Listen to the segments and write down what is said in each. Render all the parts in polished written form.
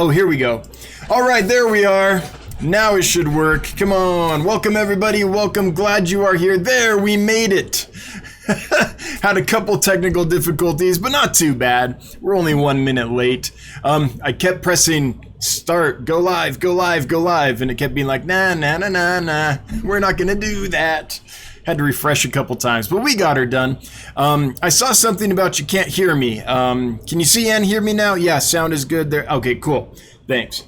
Oh, here we go. All right, there we are. Now it should work. Come on. Welcome, everybody. Welcome. Glad you are here. There, we made it. Had a couple technical difficulties, but not too bad. We're only 1 minute late. I kept pressing start, go live, go live, go live, and it kept being like, nah, we're not gonna do that. Had to refresh a couple times, but we got her done. I saw something about you can't hear me. Can you see and hear me now? Yeah, sound is good there. Okay, cool. Thanks.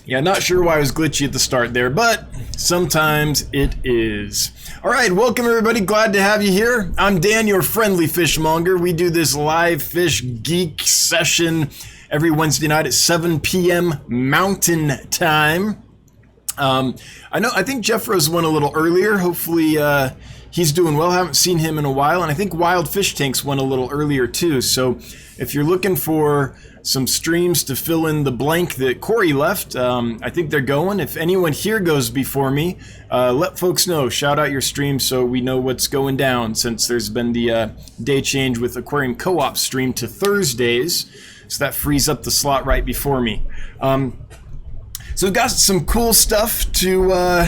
Yeah, not sure why it was glitchy at the start there, but sometimes it is. All right, welcome everybody. Glad to have you here. I'm Dan, your friendly fishmonger. We do this live fish geek session every Wednesday night at 7 p.m. Mountain Time. I think Jeff Rose went a little earlier. Hopefully he's doing well. Haven't seen him in a while. And I think Wild Fish Tanks went a little earlier too. So if you're looking for some streams to fill in the blank that Corey left, I think they're going. If anyone here goes before me, let folks know. Shout out your stream so we know what's going down, since there's been the day change with Aquarium Co-op stream to Thursdays. So that frees up the slot right before me. So we've got some cool stuff to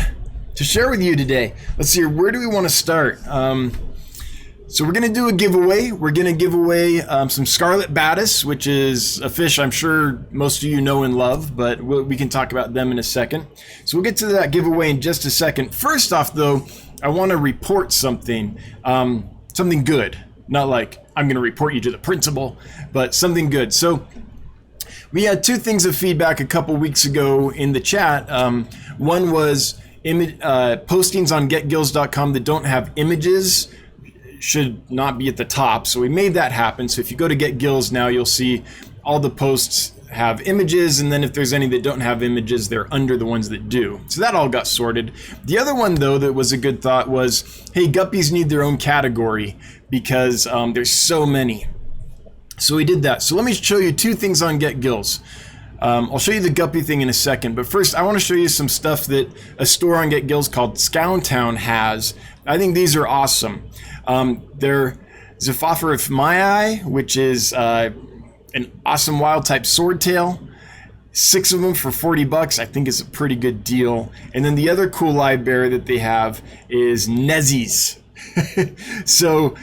share with you today. Let's see here. Where do we want to start? So we're going to do a giveaway. We're going to give away some Scarlet Badis, which is a fish I'm sure most of you know and love, but we can talk about them in a second. So we'll get to that giveaway in just a second. First off, though, I want to report something, something good. Not like I'm going to report you to the principal, but something good. So we had two things of feedback a couple weeks ago in the chat. One was postings on getgills.com that don't have images should not be at the top. So we made that happen. So if you go to Get Gills now, you'll see all the posts have images, and then if there's any that don't have images, they're under the ones that do. So that all got sorted. The other one, though, that was a good thought was, hey, guppies need their own category because there's so many. So we did that. So let me show you two things on Get Gills. I'll show you the guppy thing in a second, but first I want to show you some stuff that a store on Get Gills called Scowntown has. I think these are awesome. They're Zephyr, which is an awesome wild type swordtail. 6 of them for $40, I think is a pretty good deal. And then the other cool live bear that they have is Nezzies. So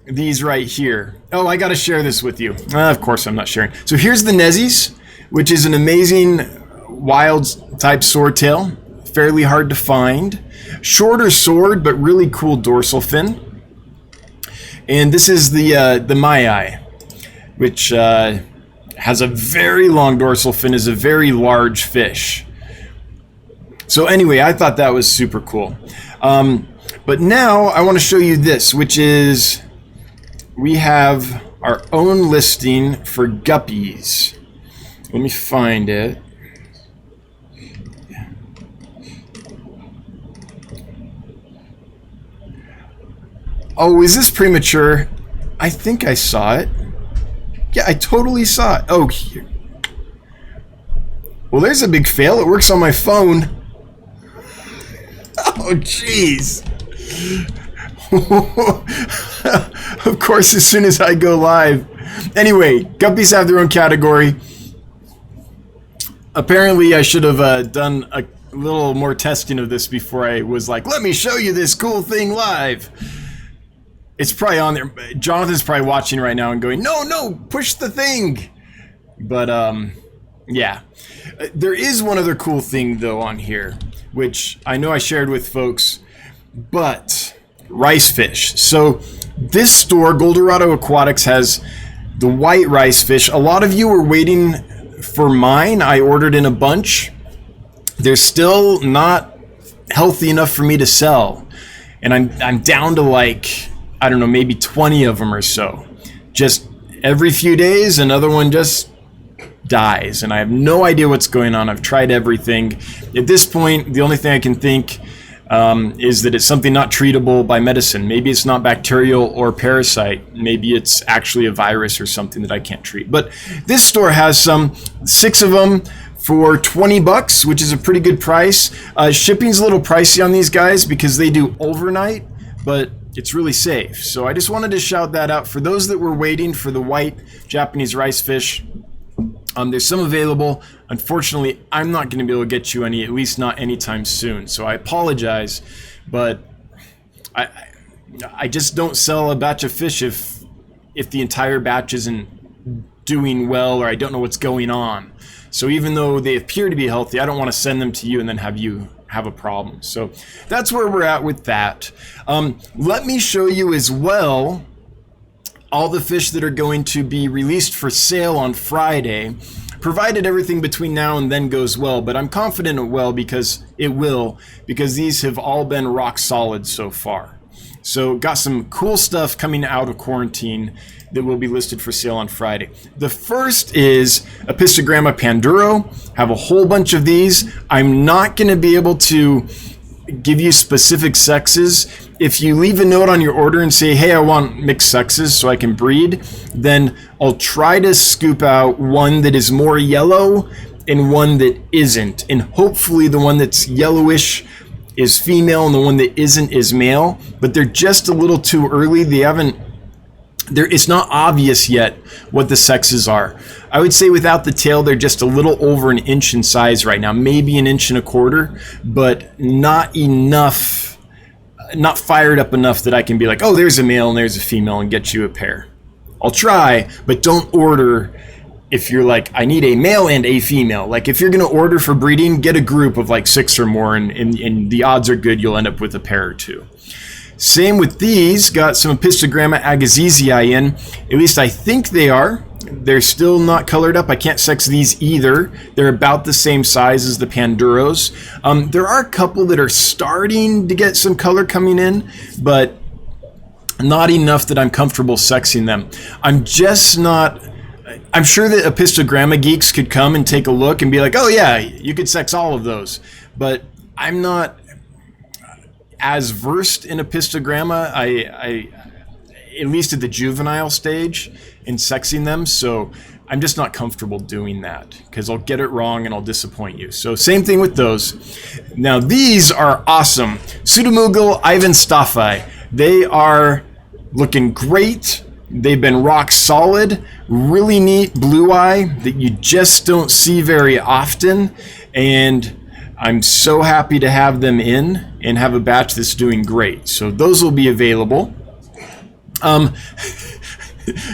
these right here. Oh, I got to share this with you. Of course I'm not sharing. So here's the Nezzies, which is an amazing wild type swordtail. Fairly hard to find. Shorter sword, but really cool dorsal fin. And this is the Mai, which has a very long dorsal fin, is a very large fish. So anyway, I thought that was super cool. But now I want to show you this, which is we have our own listing for guppies. Let me find it. Oh, is this premature? I think I saw it. Yeah, I totally saw it. Oh, here. Well, there's a big fail. It works on my phone. Oh, jeez. Of course, as soon as I go live. Anyway, guppies have their own category. Apparently, I should have done a little more testing of this before I was like, let me show you this cool thing live. It's probably on there. Jonathan's probably watching right now and going, no, push the thing. But, yeah. There is one other cool thing, though, on here, which I know I shared with folks, but rice fish. So this store, Goldorado Aquatics, has the white rice fish. A lot of you were waiting for mine. I ordered in a bunch. They're still not healthy enough for me to sell. And I'm down to like, I don't know, maybe 20 of them or so. Just every few days, another one just dies. And I have no idea what's going on. I've tried everything. At this point, the only thing I can think is that it's something not treatable by medicine. Maybe it's not bacterial or parasite. Maybe it's actually a virus or something that I can't treat. But this store has 6 of them for $20, which is a pretty good price. Shipping's a little pricey on these guys because they do overnight, but it's really safe. So I just wanted to shout that out for those that were waiting for the white Japanese rice fish. There's some available. Unfortunately, I'm not going to be able to get you any, at least not anytime soon. So I apologize, but I just don't sell a batch of fish if the entire batch isn't doing well, or I don't know what's going on. So even though they appear to be healthy, I don't want to send them to you and then have you have a problem. So that's where we're at with that. Let me show you as well all the fish that are going to be released for sale on Friday, provided everything between now and then goes well. But I'm confident it will, because these have all been rock solid so far. So got some cool stuff coming out of quarantine that will be listed for sale on Friday. The first is Apistogramma panduro. Have a whole bunch of these. I'm not going to be able to give you specific sexes. If you leave a note on your order and say, hey, I want mixed sexes so I can breed, then I'll try to scoop out one that is more yellow and one that isn't. And hopefully the one that's yellowish is female and the one that isn't is male. But they're just a little too early. It's not obvious yet what the sexes are. I would say without the tail, they're just a little over an inch in size right now, maybe an inch and a quarter, but not enough, not fired up enough that I can be like, oh, there's a male and there's a female and get you a pair. I'll try, but don't order if you're like, I need a male and a female. Like if you're going to order for breeding, get a group of like 6 or more, and the odds are good you'll end up with a pair or two. Same with these, got some Apistogramma agassizii in, at least I think they are. They're still not colored up. I can't sex these either. They're about the same size as the Panduros. There are a couple that are starting to get some color coming in, but not enough that I'm comfortable sexing them. I'm sure that Apistogramma geeks could come and take a look and be like, oh yeah, you could sex all of those. But I'm not as versed in Apistogramma, I at least at the juvenile stage, in sexing them, so I'm just not comfortable doing that because I'll get it wrong and I'll disappoint you. So same thing with those. Now these are awesome. Pseudomugil ivanstaffi. They are looking great. They've been rock solid, really neat blue eye that you just don't see very often, and I'm so happy to have them in and have a batch that's doing great. So those will be available.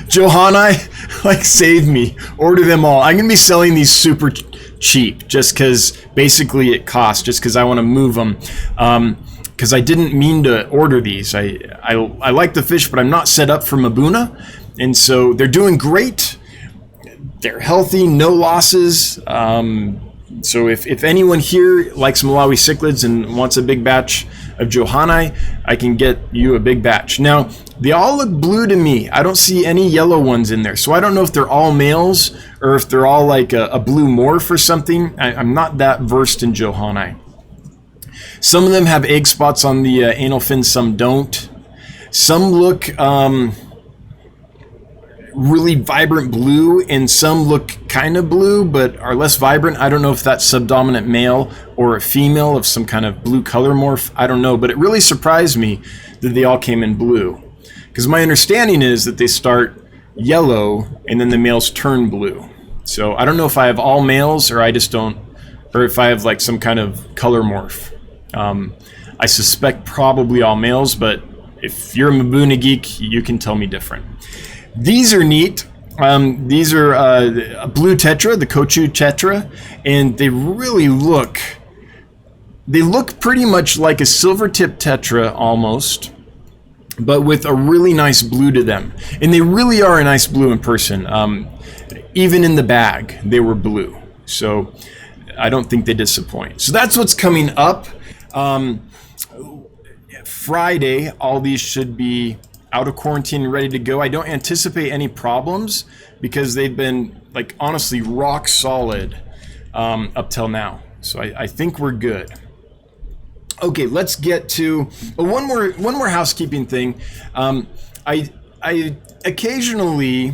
Johanni, like, save me. Order them all. I'm going to be selling these super cheap just because basically it costs, just because I want to move them. Because I didn't mean to order these. I like the fish, but I'm not set up for Mabuna. And so they're doing great. They're healthy, no losses. So if anyone here likes Malawi cichlids and wants a big batch of Johanni, I can get you a big batch. Now, they all look blue to me. I don't see any yellow ones in there. So I don't know if they're all males or if they're all like a blue morph or something. I'm not that versed in Johanni. Some of them have egg spots on the anal fin, some don't. Some look really vibrant blue, and some look kind of blue but are less vibrant. I don't know if that's subdominant male or a female of some kind of blue color morph. I don't know, but it really surprised me that they all came in blue, because my understanding is that they start yellow and then the males turn blue. So I don't know if I have all males or I just don't, or if I have like some kind of color morph. I suspect probably all males, but if you're a Mabuna geek, you can tell me different. These are neat. These are a blue tetra, the Kochu tetra, and they really look pretty much like a silver tip tetra almost, but with a really nice blue to them. And they really are a nice blue in person. Even in the bag, they were blue. So I don't think they disappoint. So that's what's coming up. Friday, all these should be out of quarantine and ready to go. I don't anticipate any problems because they've been, like, honestly rock solid up till now. So I think we're good. Okay, let's get to one more housekeeping thing. I occasionally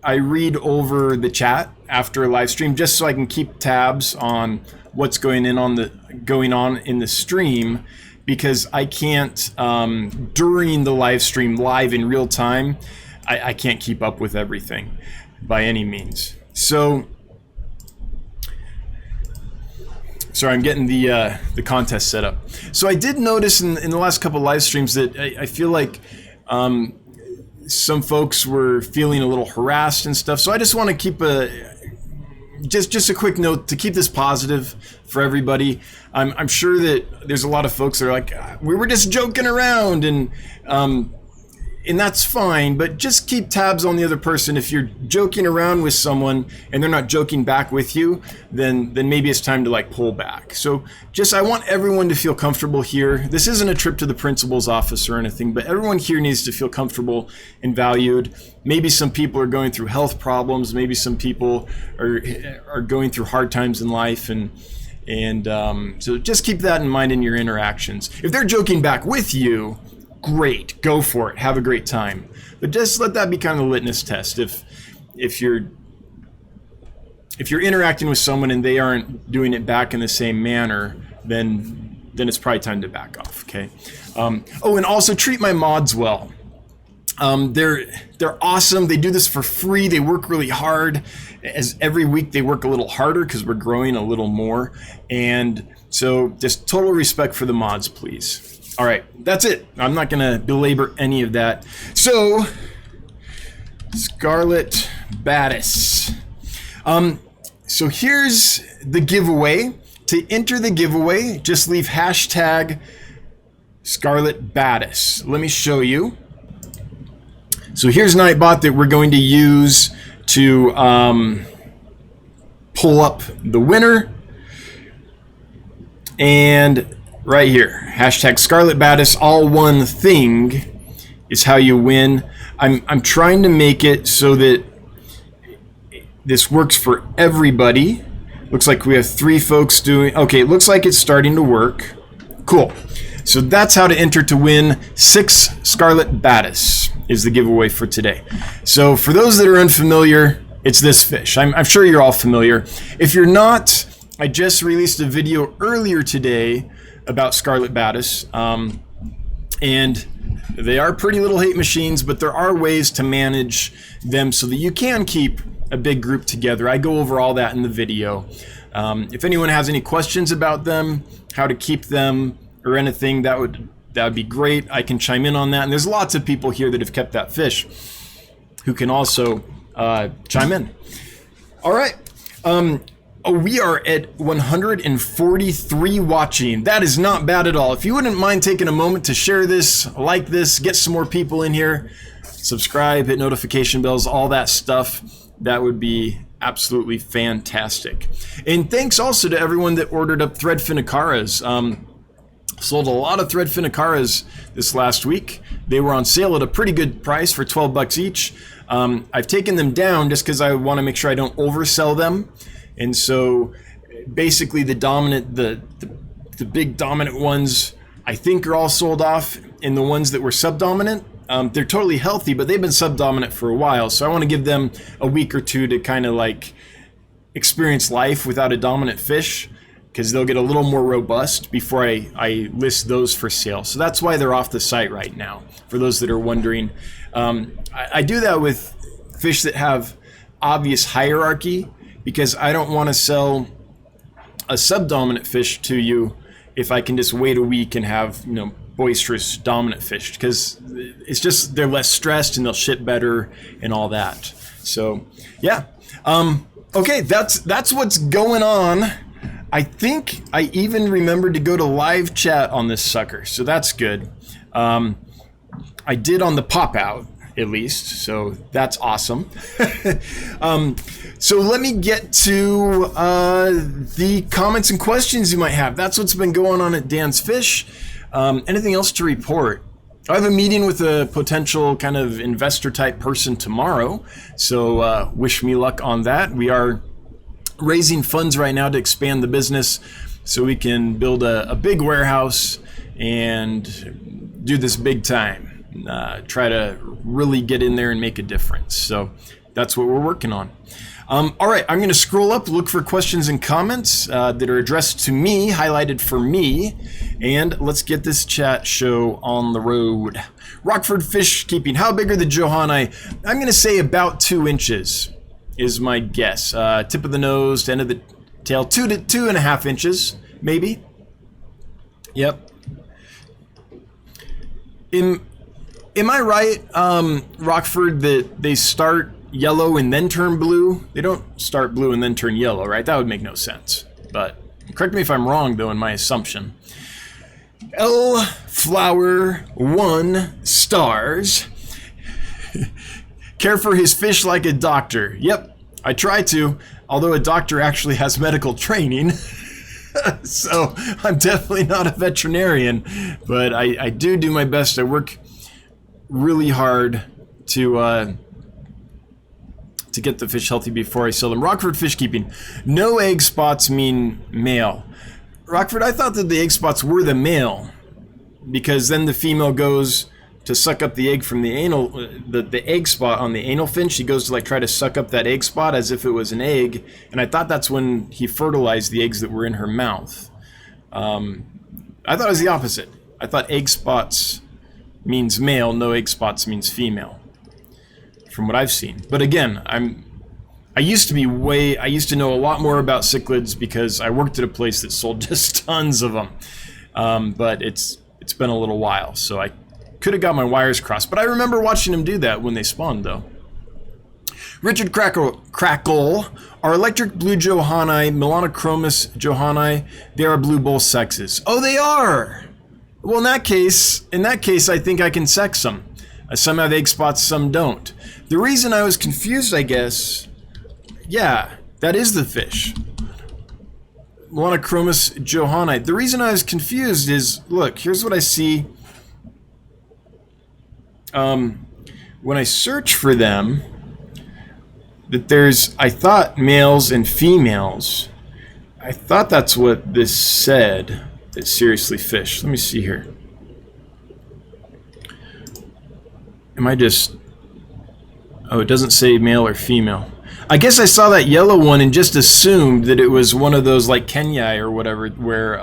read over the chat after a live stream just so I can keep tabs on what's going on in the stream, because I can't, during the live stream live in real time, I can't keep up with everything by any means. So, sorry, I'm getting the contest set up. So I did notice in the last couple live streams that I feel like some folks were feeling a little harassed and stuff. So I just want to keep just a quick note to keep this positive for everybody. I'm sure that there's a lot of folks that are like, we were just joking around, and that's fine, but just keep tabs on the other person. If you're joking around with someone and they're not joking back with you, then maybe it's time to like pull back. So I want everyone to feel comfortable here. This isn't a trip to the principal's office or anything, but everyone here needs to feel comfortable and valued. Maybe some people are going through health problems. Maybe some people are going through hard times in life, and so just keep that in mind in your interactions. If they're joking back with you, great, go for it, have a great time. But just let that be kind of a litmus test. If you're interacting with someone and they aren't doing it back in the same manner, then it's probably time to back off. Okay. Oh, and also treat my mods well. They're awesome. They do this for free. They work really hard. As every week they work a little harder because we're growing a little more. And so just total respect for the mods, please. All right, that's it. I'm not going to belabor any of that. So, Scarlet Badis. So here's the giveaway. To enter the giveaway, just leave hashtag Scarlet Badis. Let me show you. So here's Nightbot that we're going to use to pull up the winner. And right here, hashtag Scarlet Badis, all one thing is how you win. I'm trying to make it so that this works for everybody. Looks like we have 3 folks doing, okay, it looks like it's starting to work. Cool. So that's how to enter to win 6 Scarlet Badis is the giveaway for today. So for those that are unfamiliar, it's this fish. I'm sure you're all familiar. If you're not, I just released a video earlier today about Scarlet Badis, and they are pretty little hate machines, but there are ways to manage them so that you can keep a big group together. I go over all that in the video. If anyone has any questions about them, how to keep them, or anything, that would be great. I can chime in on that, and there's lots of people here that have kept that fish who can also chime in. All right. We are at 143 watching. That is not bad at all. If you wouldn't mind taking a moment to share this, like this, get some more people in here, subscribe, hit notification bells, all that stuff, that would be absolutely fantastic. And thanks also to everyone that ordered up threadfin acaras. Sold a lot of threadfin acaras this last week. They were on sale at a pretty good price for 12 bucks each. I've taken them down just because I want to make sure I don't oversell them. And so basically the big dominant ones I think are all sold off, and the ones that were subdominant, they're totally healthy, but they've been subdominant for a while. So I want to give them a week or two to kind of like experience life without a dominant fish, because they'll get a little more robust before I list those for sale. So that's why they're off the site right now, for those that are wondering. I do that with fish that have obvious hierarchy, because I don't want to sell a subdominant fish to you if I can just wait a week and have, boisterous dominant fish, because it's just, they're less stressed and they'll ship better and all that. So yeah. Okay, that's what's going on. I think I even remembered to go to live chat on this sucker, so that's good. I did on the pop out, at least, so that's awesome. So let me get to the comments and questions you might have. That's what's been going on at Dan's Fish. Anything else to report? I have a meeting with a potential kind of investor type person tomorrow, so wish me luck on that. We are raising funds right now to expand the business so we can build a big warehouse and do this big time. Try to really get in there and make a difference. So that's what we're working on. All right, I'm going to scroll up, look for questions and comments that are addressed to me, highlighted for me, and let's get this chat show on the road. Rockford Fish Keeping, how big are the Johanni? I'm going to say about 2 inches. is my guess. Tip of the nose to end of the tail, 2 to 2.5 inches, maybe. Yep. Am I right, Rockford, that they start yellow and then turn blue? They don't start blue and then turn yellow, right? That would make no sense. But correct me if I'm wrong, though, in my assumption. L Flower 1 stars. Care for his fish like a doctor. Yep, I try to, although a doctor actually has medical training. So I'm definitely not a veterinarian, but I do my best. I work really hard to get the fish healthy before I sell them. Rockford Fish Keeping. No egg spots mean male. Rockford, I thought that the egg spots were the male, because then the female goes to suck up the egg from the anal, the egg spot on the anal fin. She goes to like try to suck up that egg spot as if it was an egg, and I thought that's when he fertilized the eggs that were in her mouth. I thought it was the opposite. I thought egg spots means male, no egg spots means female, from what I've seen. But again, I used to know a lot more about cichlids because I worked at a place that sold just tons of them. But it's been a little while, so I could have got my wires crossed. But I remember watching them do that when they spawned, though. Richard Crackle, are electric blue Johanni, Melanochromis Johanni, they are blue both sexes. Oh, they are! Well, in that case, I think I can sex them. Some have egg spots, some don't. The reason I was confused, I guess, yeah, that is the fish. Melanochromis Johanni. The reason I was confused is, look, here's what I see. When I search for them, that there's, I thought males and females. I thought that's what this said, that seriously fish. Let me see here. Am I just, oh, it doesn't say male or female. I guess I saw that yellow one and just assumed that it was one of those like Kenya or whatever, where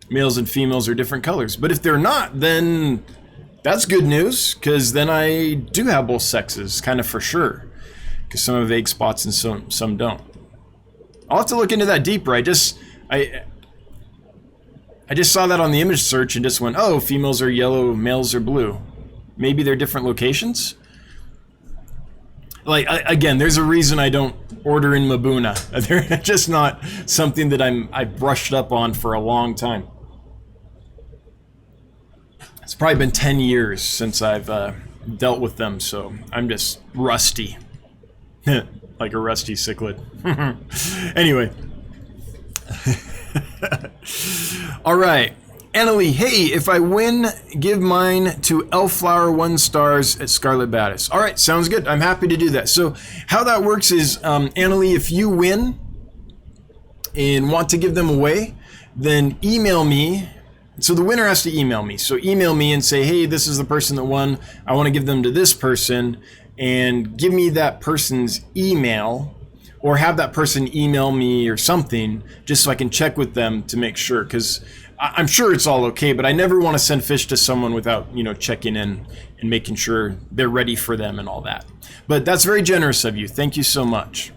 males and females are different colors. But if they're not, then that's good news, because then I do have both sexes, kind of for sure. Because some have egg spots and some don't. I'll have to look into that deeper. I just saw that on the image search and just went, oh, females are yellow, males are blue. Maybe they're different locations? Like, again, there's a reason I don't order in Mabuna. They're just not something that I've brushed up on for a long time. It's probably been 10 years since I've dealt with them, so I'm just rusty. Like a rusty cichlid. Anyway. All right. Annalie, hey, if I win, give mine to Elflower 1 stars at Scarlet Badis. All right, sounds good. I'm happy to do that. So how that works is, Annalie, if you win and want to give them away, then email me. So the winner has to email me. So email me and say, hey, this is the person that won. I want to give them to this person, and give me that person's email, or have that person email me or something, just so I can check with them to make sure, because I'm sure it's all okay, but I never want to send fish to someone without, checking in and making sure they're ready for them and all that. But that's very generous of you. Thank you so much.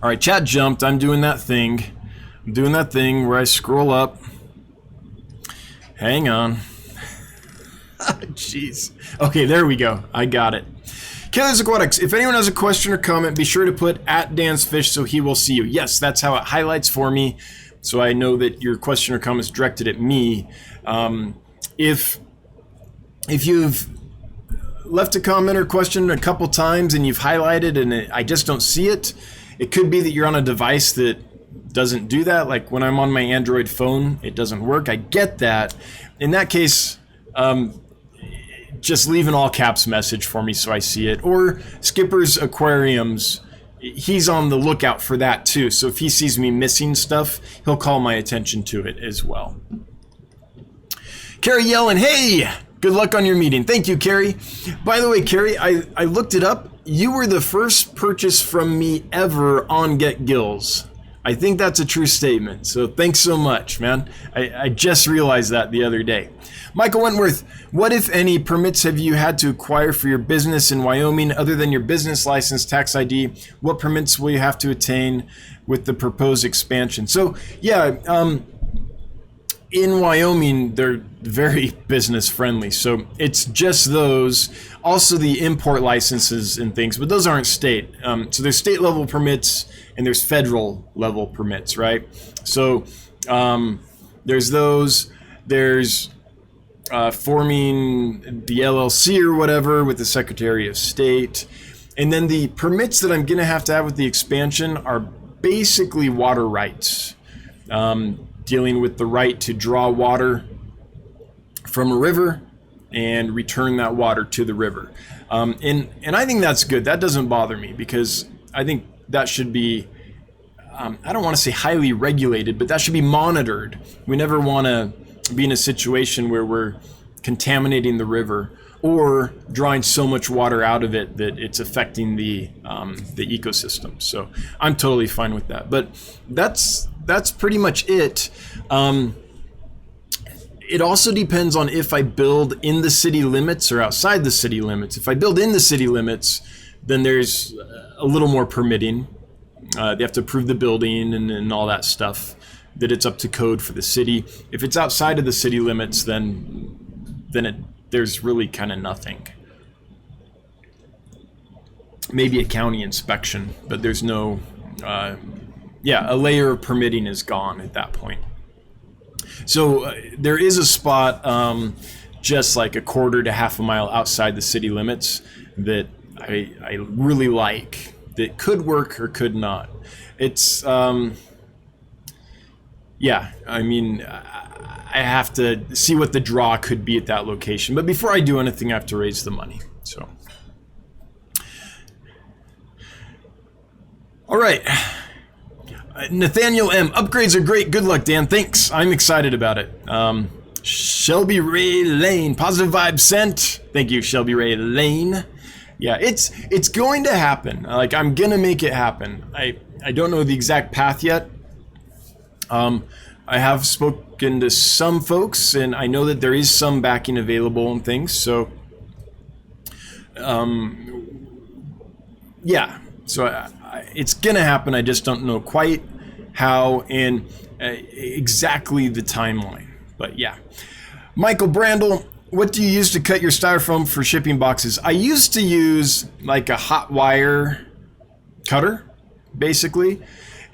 All right, chat jumped. I'm doing that thing. I'm doing that thing where I scroll up. Hang on. Jeez. Okay, there we go. I got it. Killers Aquatics, if anyone has a question or comment, be sure to put @DansFish so he will see you. Yes, that's how it highlights for me, so I know that your question or comment is directed at me. If you've left a comment or question a couple times and you've highlighted and I just don't see it, it could be that you're on a device that doesn't do that. Like when I'm on my Android phone, it doesn't work. I get that. In that case, just leave an all caps message for me so I see it. Or Skipper's Aquariums, he's on the lookout for that too. So if he sees me missing stuff, he'll call my attention to it as well. Carrie yelling, hey, good luck on your meeting. Thank you, Carrie. By the way, Carrie, I looked it up. You were the first purchase from me ever on Get Gills. I think that's a true statement. So thanks so much, man. I just realized that the other day. Michael Wentworth, what, if any, permits have you had to acquire for your business in Wyoming other than your business license, tax ID? What permits will you have to attain with the proposed expansion? So, yeah, in Wyoming, they're very business friendly. So it's just those. Also the import licenses and things, but those aren't state. So there's state level permits and there's federal level permits, right? So there's those. There's forming the LLC or whatever with the Secretary of State. And then the permits that I'm going to have with the expansion are basically water rights, dealing with the right to draw water from a river and return that water to the river. And I think that's good. That doesn't bother me because I think that should be, I don't want to say highly regulated, but that should be monitored. We never want to be in a situation where we're contaminating the river or drawing so much water out of it that it's affecting the ecosystem. So I'm totally fine with that. But that's pretty much it. It also depends on if I build in the city limits or outside the city limits. If I build in the city limits, then there's a little more permitting. They have to approve the building and all that stuff, that it's up to code for the city. If it's outside of the city limits, then there's really kind of nothing. Maybe a county inspection, but there's no, a layer of permitting is gone at that point. So there is a spot just like a quarter to half a mile outside the city limits that I really like, that could work or could not. It's, I mean, I have to see what the draw could be at that location. But before I do anything, I have to raise the money. So, all right. Nathaniel M. Upgrades are great. Good luck, Dan. Thanks. I'm excited about it. Shelby Ray Lane. Positive vibe sent. Thank you, Shelby Ray Lane. Yeah, it's going to happen. Like, I'm going to make it happen. I don't know the exact path yet. I have spoken to some folks, and I know that there is some backing available and things. So, it's going to happen. I just don't know quite how and exactly the timeline. But yeah. Michael Brandel, what do you use to cut your styrofoam for shipping boxes? I used to use like a hot wire cutter, basically.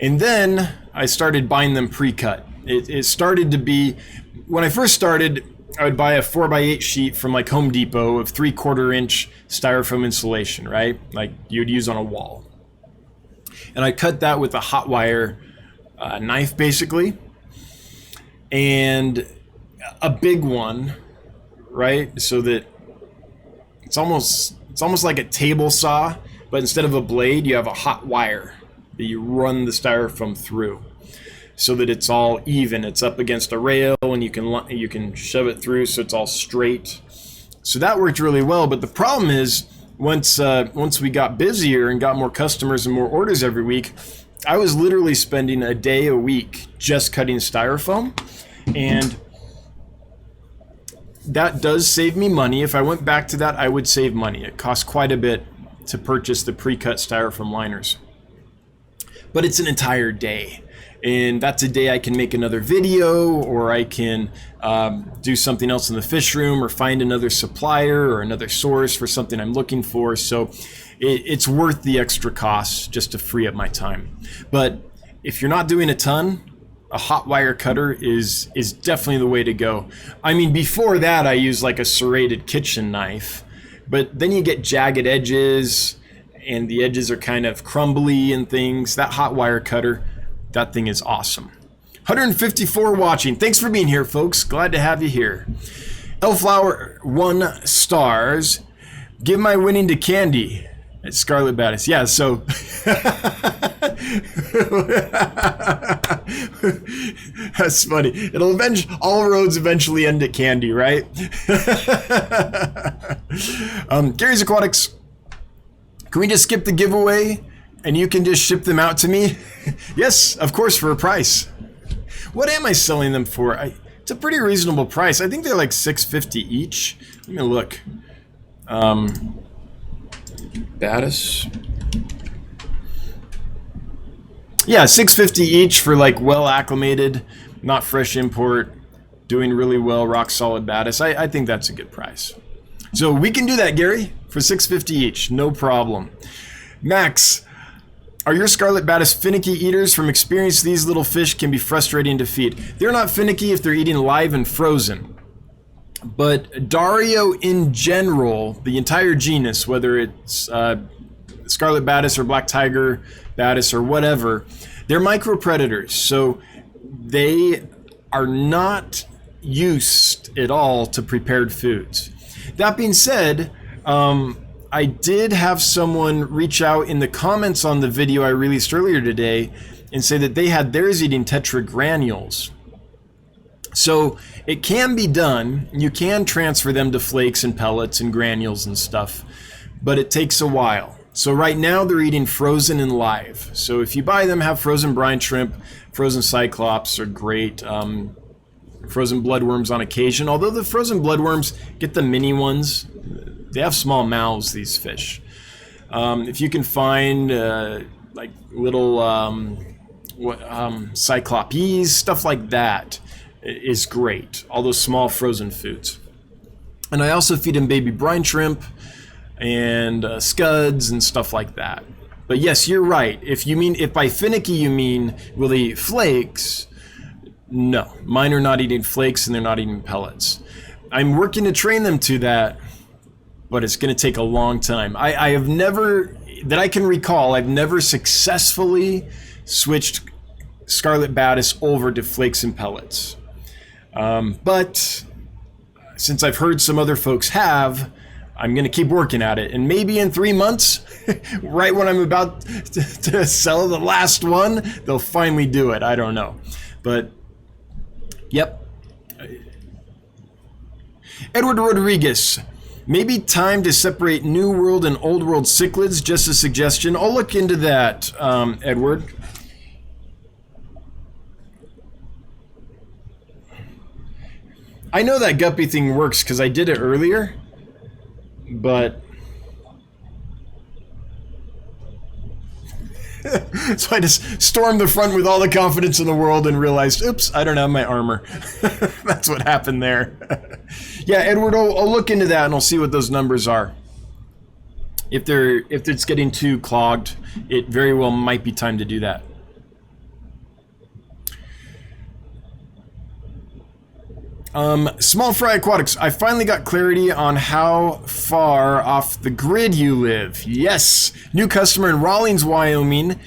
And then I started buying them pre-cut. It started to be, when I first started, I would buy a 4x8 sheet from like Home Depot of 3/4 inch styrofoam insulation, right? Like you'd use on a wall. And I cut that with a hot wire knife, basically. And a big one, right? So that it's almost like a table saw, but instead of a blade, you have a hot wire that you run the styrofoam through, so that it's all even. It's up against a rail, and you can shove it through, so it's all straight. So that worked really well. But the problem is, once we got busier and got more customers and more orders every week, I was literally spending a day a week just cutting styrofoam, and that does save me money. If I went back to that, I would save money. It costs quite a bit to purchase the pre-cut styrofoam liners, but it's an entire day. And that's a day I can make another video, or I can do something else in the fish room, or find another supplier or another source for something I'm looking for. So it's worth the extra cost just to free up my time. But if you're not doing a ton, a hot wire cutter is definitely the way to go. I mean, before that, I used like a serrated kitchen knife, but then you get jagged edges, and the edges are kind of crumbly and things. That hot wire cutter, that thing is awesome. 154 watching. Thanks for being here, folks. Glad to have you here. Elflower 1 stars. Give my winning to Candy at Scarlet Badis. Yeah, so that's funny. All roads eventually end at Candy, right? Gary's Aquatics. Can we just skip the giveaway? And you can just ship them out to me? Yes, of course, for a price. What am I selling them for? It's a pretty reasonable price. I think they're like $6.50 each. Let me look. Badis. Yeah, $6.50 each for like well acclimated, not fresh import, doing really well, rock solid Badis. I think that's a good price. So we can do that, Gary, for $6.50 each, no problem. Max, are your Scarlet Badis finicky eaters? From experience, these little fish can be frustrating to feed. They're not finicky if they're eating live and frozen. But Dario in general, the entire genus, whether it's Scarlet Badis or Black Tiger Badis or whatever, they're micropredators. So they are not used at all to prepared foods. That being said, I did have someone reach out in the comments on the video I released earlier today and say that they had theirs eating tetragranules. So it can be done. You can transfer them to flakes and pellets and granules and stuff, but it takes a while. So right now they're eating frozen and live. So if you buy them, have frozen brine shrimp, frozen cyclops are great. Frozen bloodworms on occasion. Although the frozen bloodworms, get the mini ones. They have small mouths, these fish. If you can find like little cyclopes, stuff like that is great. All those small frozen foods. And I also feed them baby brine shrimp and scuds and stuff like that. But yes, you're right. If by finicky you mean will they eat flakes? No, mine are not eating flakes and they're not eating pellets. I'm working to train them to that, but it's going to take a long time. I have never, that I can recall, I've never successfully switched Scarlet Badis over to flakes and pellets. But since I've heard some other folks have, I'm going to keep working at it. And maybe in 3 months, right when I'm about to sell the last one, they'll finally do it. I don't know. But, yep. Edward Rodriguez. Maybe time to separate New World and Old World cichlids. Just a suggestion. I'll look into that, Edward. I know that guppy thing works because I did it earlier. But so I just stormed the front with all the confidence in the world and realized, oops, I don't have my armor. That's what happened there. Yeah, Edward, I'll look into that and I'll see what those numbers are. If it's getting too clogged, it very well might be time to do that. Small Fry Aquatics, I finally got clarity on how far off the grid you live. Yes, new customer in Rawlins, Wyoming.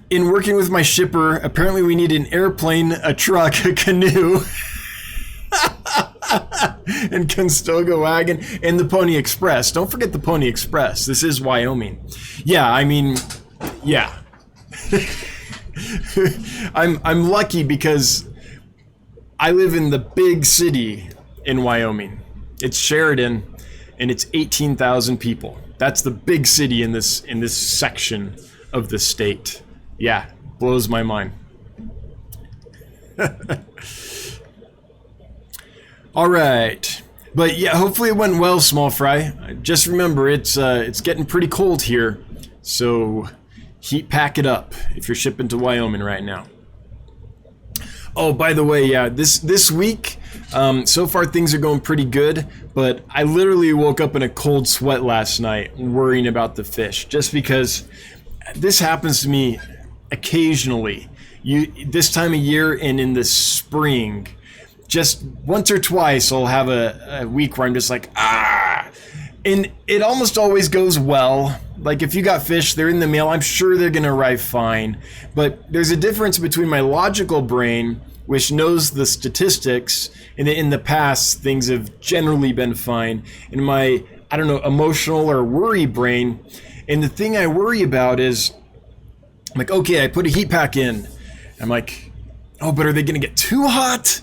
In working with my shipper, apparently we need an airplane, a truck, a canoe, and Conestoga wagon, and the Pony Express. Don't forget the Pony Express. This is Wyoming. Yeah, I mean, yeah. I'm lucky because I live in the big city in Wyoming. It's Sheridan, and it's 18,000 people. That's the big city in this section of the state. Yeah, blows my mind. All right, but yeah, hopefully it went well, Small Fry. Just remember, it's getting pretty cold here, so pack it up if you're shipping to Wyoming right now. Oh, by the way, yeah, this week, so far things are going pretty good, but I literally woke up in a cold sweat last night worrying about the fish, just because this happens to me occasionally. This time of year and in the spring, just once or twice I'll have a week where I'm just like, and it almost always goes well. Like if you got fish, they're in the mail, I'm sure they're gonna arrive fine. But there's a difference between my logical brain, which knows the statistics, and in the past things have generally been fine, and my, I don't know, emotional or worry brain. And the thing I worry about is, I'm like, okay, I put a heat pack in. I'm like, oh, but are they gonna get too hot?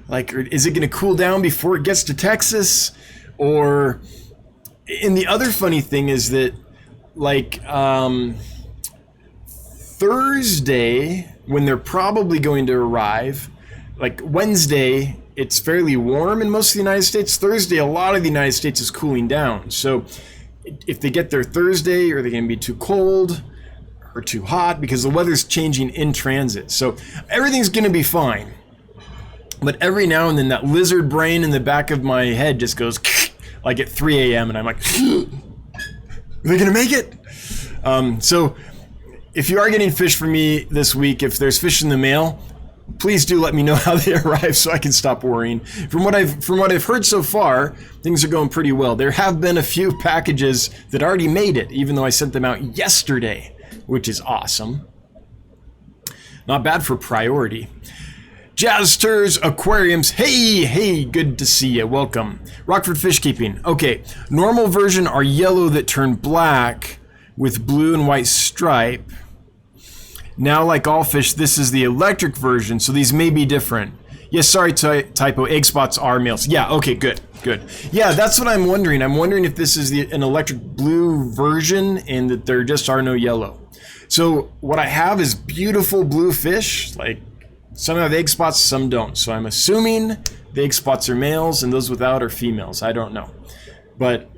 Like, is it gonna cool down before it gets to Texas? And the other funny thing is that like Thursday, when they're probably going to arrive, like Wednesday, it's fairly warm in most of the United States. Thursday, a lot of the United States is cooling down. So if they get there Thursday, are they going to be too cold or too hot? Because the weather's changing in transit. So everything's going to be fine. But every now and then that lizard brain in the back of my head just goes like at 3 a.m. and I'm like, are they going to make it? So if you are getting fish from me this week, if there's fish in the mail, please do let me know how they arrive so I can stop worrying. From what I've heard so far, things are going pretty well. There have been a few packages that already made it, even though I sent them out yesterday, which is awesome. Not bad for priority. Jazz Tours Aquariums, hey, good to see you, welcome. Rockford Fish Keeping, okay, normal version are yellow that turn black with blue and white stripe. Now, like all fish, this is the electric version, so these may be different. Yes, sorry, typo, egg spots are males. Yeah, okay, good. Yeah, that's what I'm wondering. I'm wondering if this is an electric blue version and that there just are no yellow. So what I have is beautiful blue fish, like some have egg spots, some don't. So I'm assuming the egg spots are males and those without are females. I don't know. But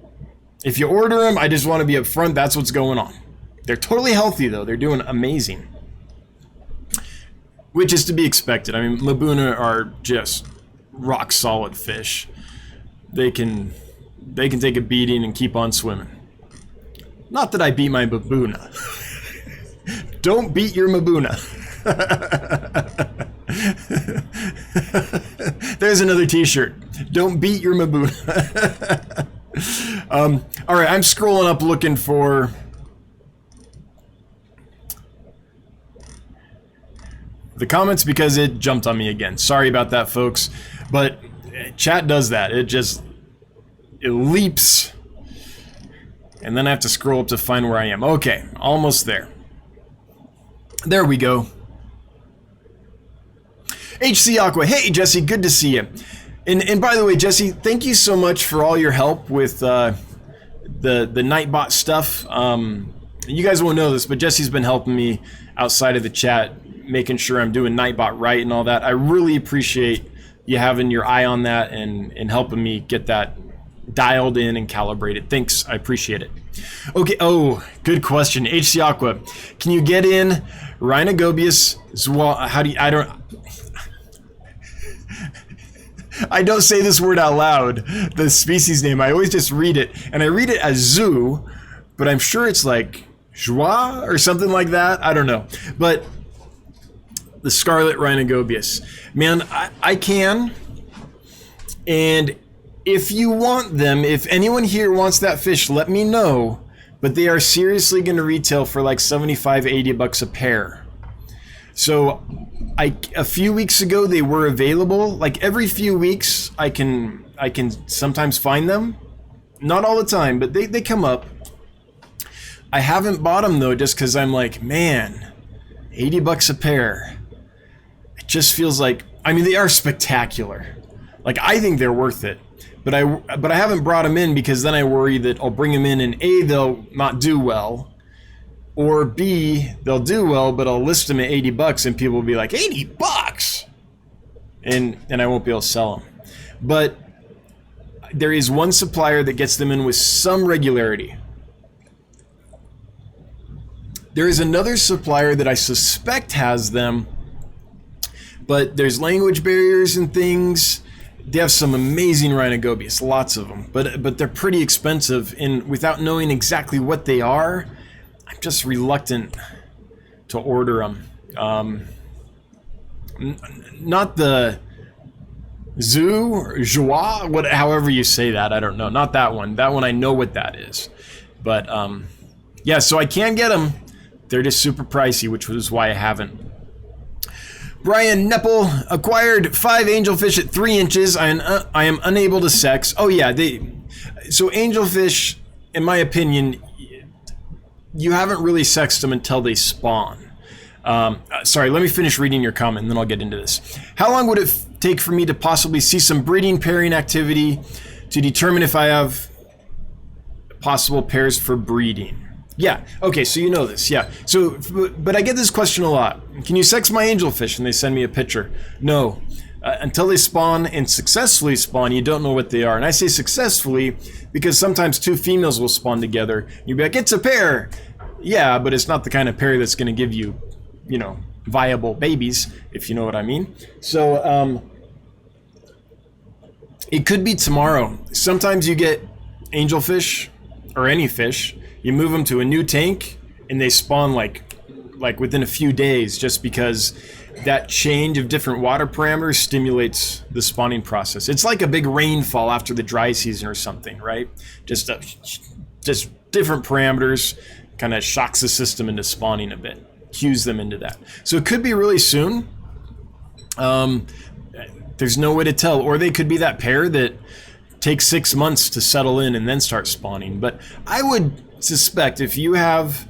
if you order them, I just want to be upfront, that's what's going on. They're totally healthy though, they're doing amazing. Which is to be expected. I mean, Mbuna are just rock solid fish. They can take a beating and keep on swimming. Not that I beat my Mbuna. Don't beat your Mbuna. There's another t-shirt. Don't beat your Mbuna. All right, I'm scrolling up looking for the comments because it jumped on me again. Sorry about that, folks. But chat does that. It leaps. And then I have to scroll up to find where I am. Okay, almost there. There we go. HC Aqua. Hey, Jesse, good to see you. And by the way, Jesse, thank you so much for all your help with the Nightbot stuff. You guys won't know this, but Jesse's been helping me outside of the chat, making sure I'm doing Nightbot right and all that. I really appreciate you having your eye on that and helping me get that dialed in and calibrated. Thanks, I appreciate it. Okay, oh, good question. HC Aqua, can you get in Rhinogobius how do you, I don't say this word out loud, the species name. I always just read it, and I read it as zoo, but I'm sure it's like joie or something like that. I don't know. But the Scarlet Rhinogobius. Man, I can. And if you want them, if anyone here wants that fish, let me know. But they are seriously going to retail for like 75, 80 bucks a pair. So a few weeks ago they were available. Like every few weeks I can sometimes find them. Not all the time, but they come up. I haven't bought them though, just because I'm like, man, 80 bucks a pair. It just feels like, I mean, they are spectacular. Like, I think they're worth it. But I haven't brought them in because then I worry that I'll bring them in and A, they'll not do well, or B, they'll do well, but I'll list them at 80 bucks and people will be like, 80 bucks? And I won't be able to sell them. But there is one supplier that gets them in with some regularity. There is another supplier that I suspect has them, but there's language barriers and things. They have some amazing Rhinogobius, lots of them, but they're pretty expensive, and without knowing exactly what they are, I'm just reluctant to order them. Not the zoo or joie, however you say that, I don't know. Not that one. That one I know what that is. But yeah, so I can get them. They're just super pricey, which was why I haven't. Brian Neppel acquired 5 angelfish at 3 inches. I am unable to sex. Oh yeah, so angelfish, in my opinion, you haven't really sexed them until they spawn. Sorry, let me finish reading your comment and then I'll get into this. How long would it take for me to possibly see some breeding pairing activity to determine if I have possible pairs for breeding? Yeah. Okay. So you know this. Yeah. So, but I get this question a lot. Can you sex my angelfish? And they send me a picture. No. Until they spawn and successfully spawn, you don't know what they are. And I say successfully because sometimes two females will spawn together. You'll be like, it's a pair. Yeah, but it's not the kind of pair that's going to give you, you know, viable babies, if you know what I mean. So it could be tomorrow. Sometimes you get angelfish or any fish, you move them to a new tank and they spawn like within a few days, just because that change of different water parameters stimulates the spawning process. It's like a big rainfall after the dry season or something, right? Just different parameters kind of shocks the system into spawning a bit, cues them into that. So it could be really soon. There's no way to tell. Or they could be that pair that takes 6 months to settle in and then start spawning. But I would suspect if you have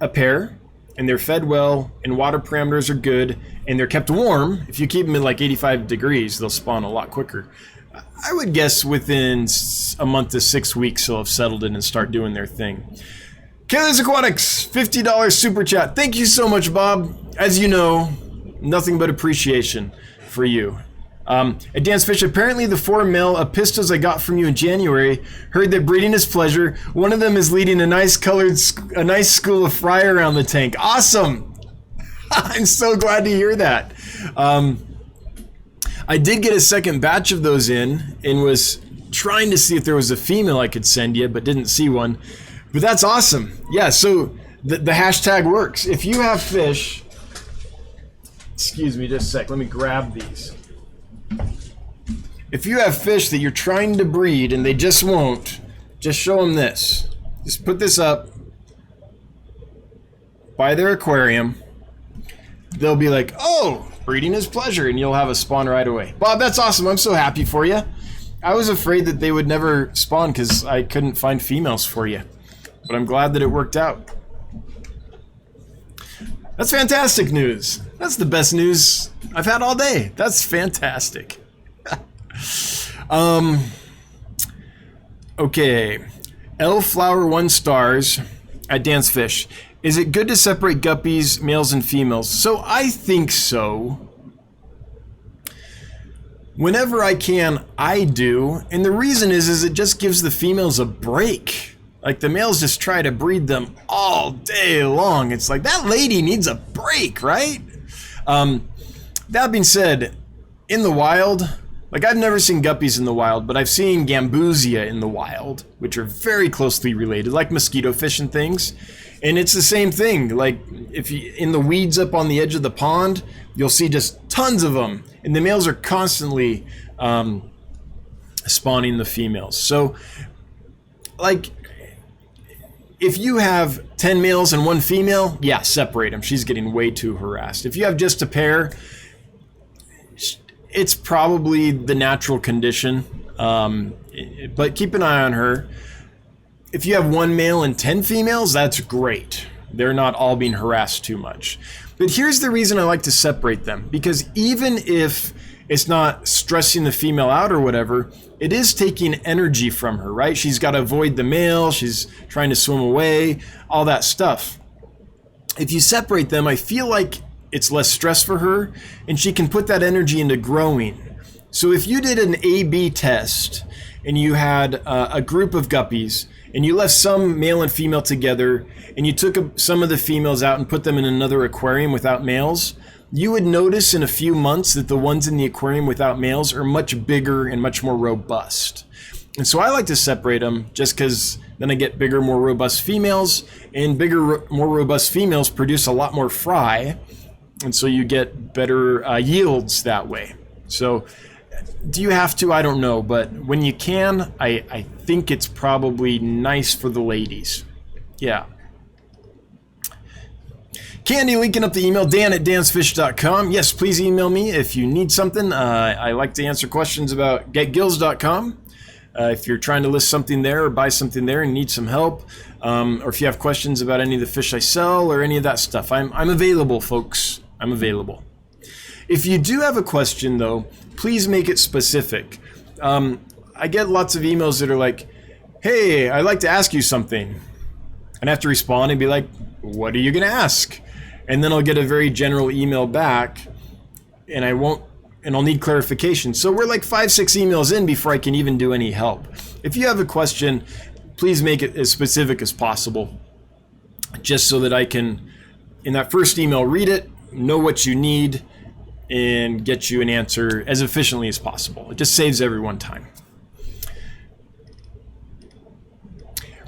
a pair and they're fed well and water parameters are good and they're kept warm, if you keep them at like 85 degrees, they'll spawn a lot quicker. I would guess within a month to 6 weeks they'll have settled in and start doing their thing. Kayla's Aquatics, $50 super chat. Thank you so much, Bob. As you know, nothing but appreciation for you. Advanced Fish, apparently the 4 male apistos I got from you in January heard that breeding is pleasure. One of them is leading a nice school of fry around the tank. Awesome! I'm so glad to hear that. I did get a second batch of those in and was trying to see if there was a female I could send you, but didn't see one. But that's awesome. Yeah, so the hashtag works. If you have fish, excuse me just a sec, let me grab these. If you have fish that you're trying to breed and they just won't, just show them this. Just put this up by their aquarium. They'll be like, oh, breeding is pleasure, and you'll have a spawn right away. Bob, that's awesome. I'm so happy for you. I was afraid that they would never spawn because I couldn't find females for you. But I'm glad that it worked out. That's fantastic news. That's the best news I've had all day. That's fantastic. Okay. L Flower 1 stars at Dance Fish. Is it good to separate guppies, males and females? So I think so. Whenever I can, I do. And the reason is it just gives the females a break. Like, the males just try to breed them all day long. It's like, that lady needs a break, right? That being said, in the wild, like, I've never seen guppies in the wild, but I've seen gambusia in the wild, which are very closely related, like mosquito fish and things. And it's the same thing. Like, if you in the weeds up on the edge of the pond, you'll see just tons of them. And the males are constantly spawning the females. So, like, if you have 10 males and 1 female, yeah, separate them. She's getting way too harassed. If you have just a pair, it's probably the natural condition. But keep an eye on her. If you have 1 male and 10 females, that's great. They're not all being harassed too much. But here's the reason I like to separate them. Because even if it's not stressing the female out or whatever, it is taking energy from her, right? She's got to avoid the male, she's trying to swim away, all that stuff. If you separate them, I feel like it's less stress for her, and she can put that energy into growing. So if you did an A/B test, and you had a group of guppies, and you left some male and female together, and you took some of the females out and put them in another aquarium without males, you would notice in a few months that the ones in the aquarium without males are much bigger and much more robust. And so I like to separate them just because then I get bigger, more robust females, and bigger, more robust females produce a lot more fry. And so you get better yields that way. So do you have to? I don't know. But when you can, I think it's probably nice for the ladies. Yeah. Candy linking up the email, dan@dansfish.com. Yes, please email me if you need something. I like to answer questions about getgills.com. If you're trying to list something there or buy something there and need some help, or if you have questions about any of the fish I sell or any of that stuff, I'm available, folks. I'm available. If you do have a question, though, please make it specific. I get lots of emails that are like, hey, I'd like to ask you something. And I have to respond and be like, what are you going to ask? And then I'll get a very general email back, and I'll need clarification. So we're like 5-6 emails in before I can even do any help. If you have a question, please make it as specific as possible, just so that I can, in that first email, read it, know what you need, and get you an answer as efficiently as possible. It just saves everyone time.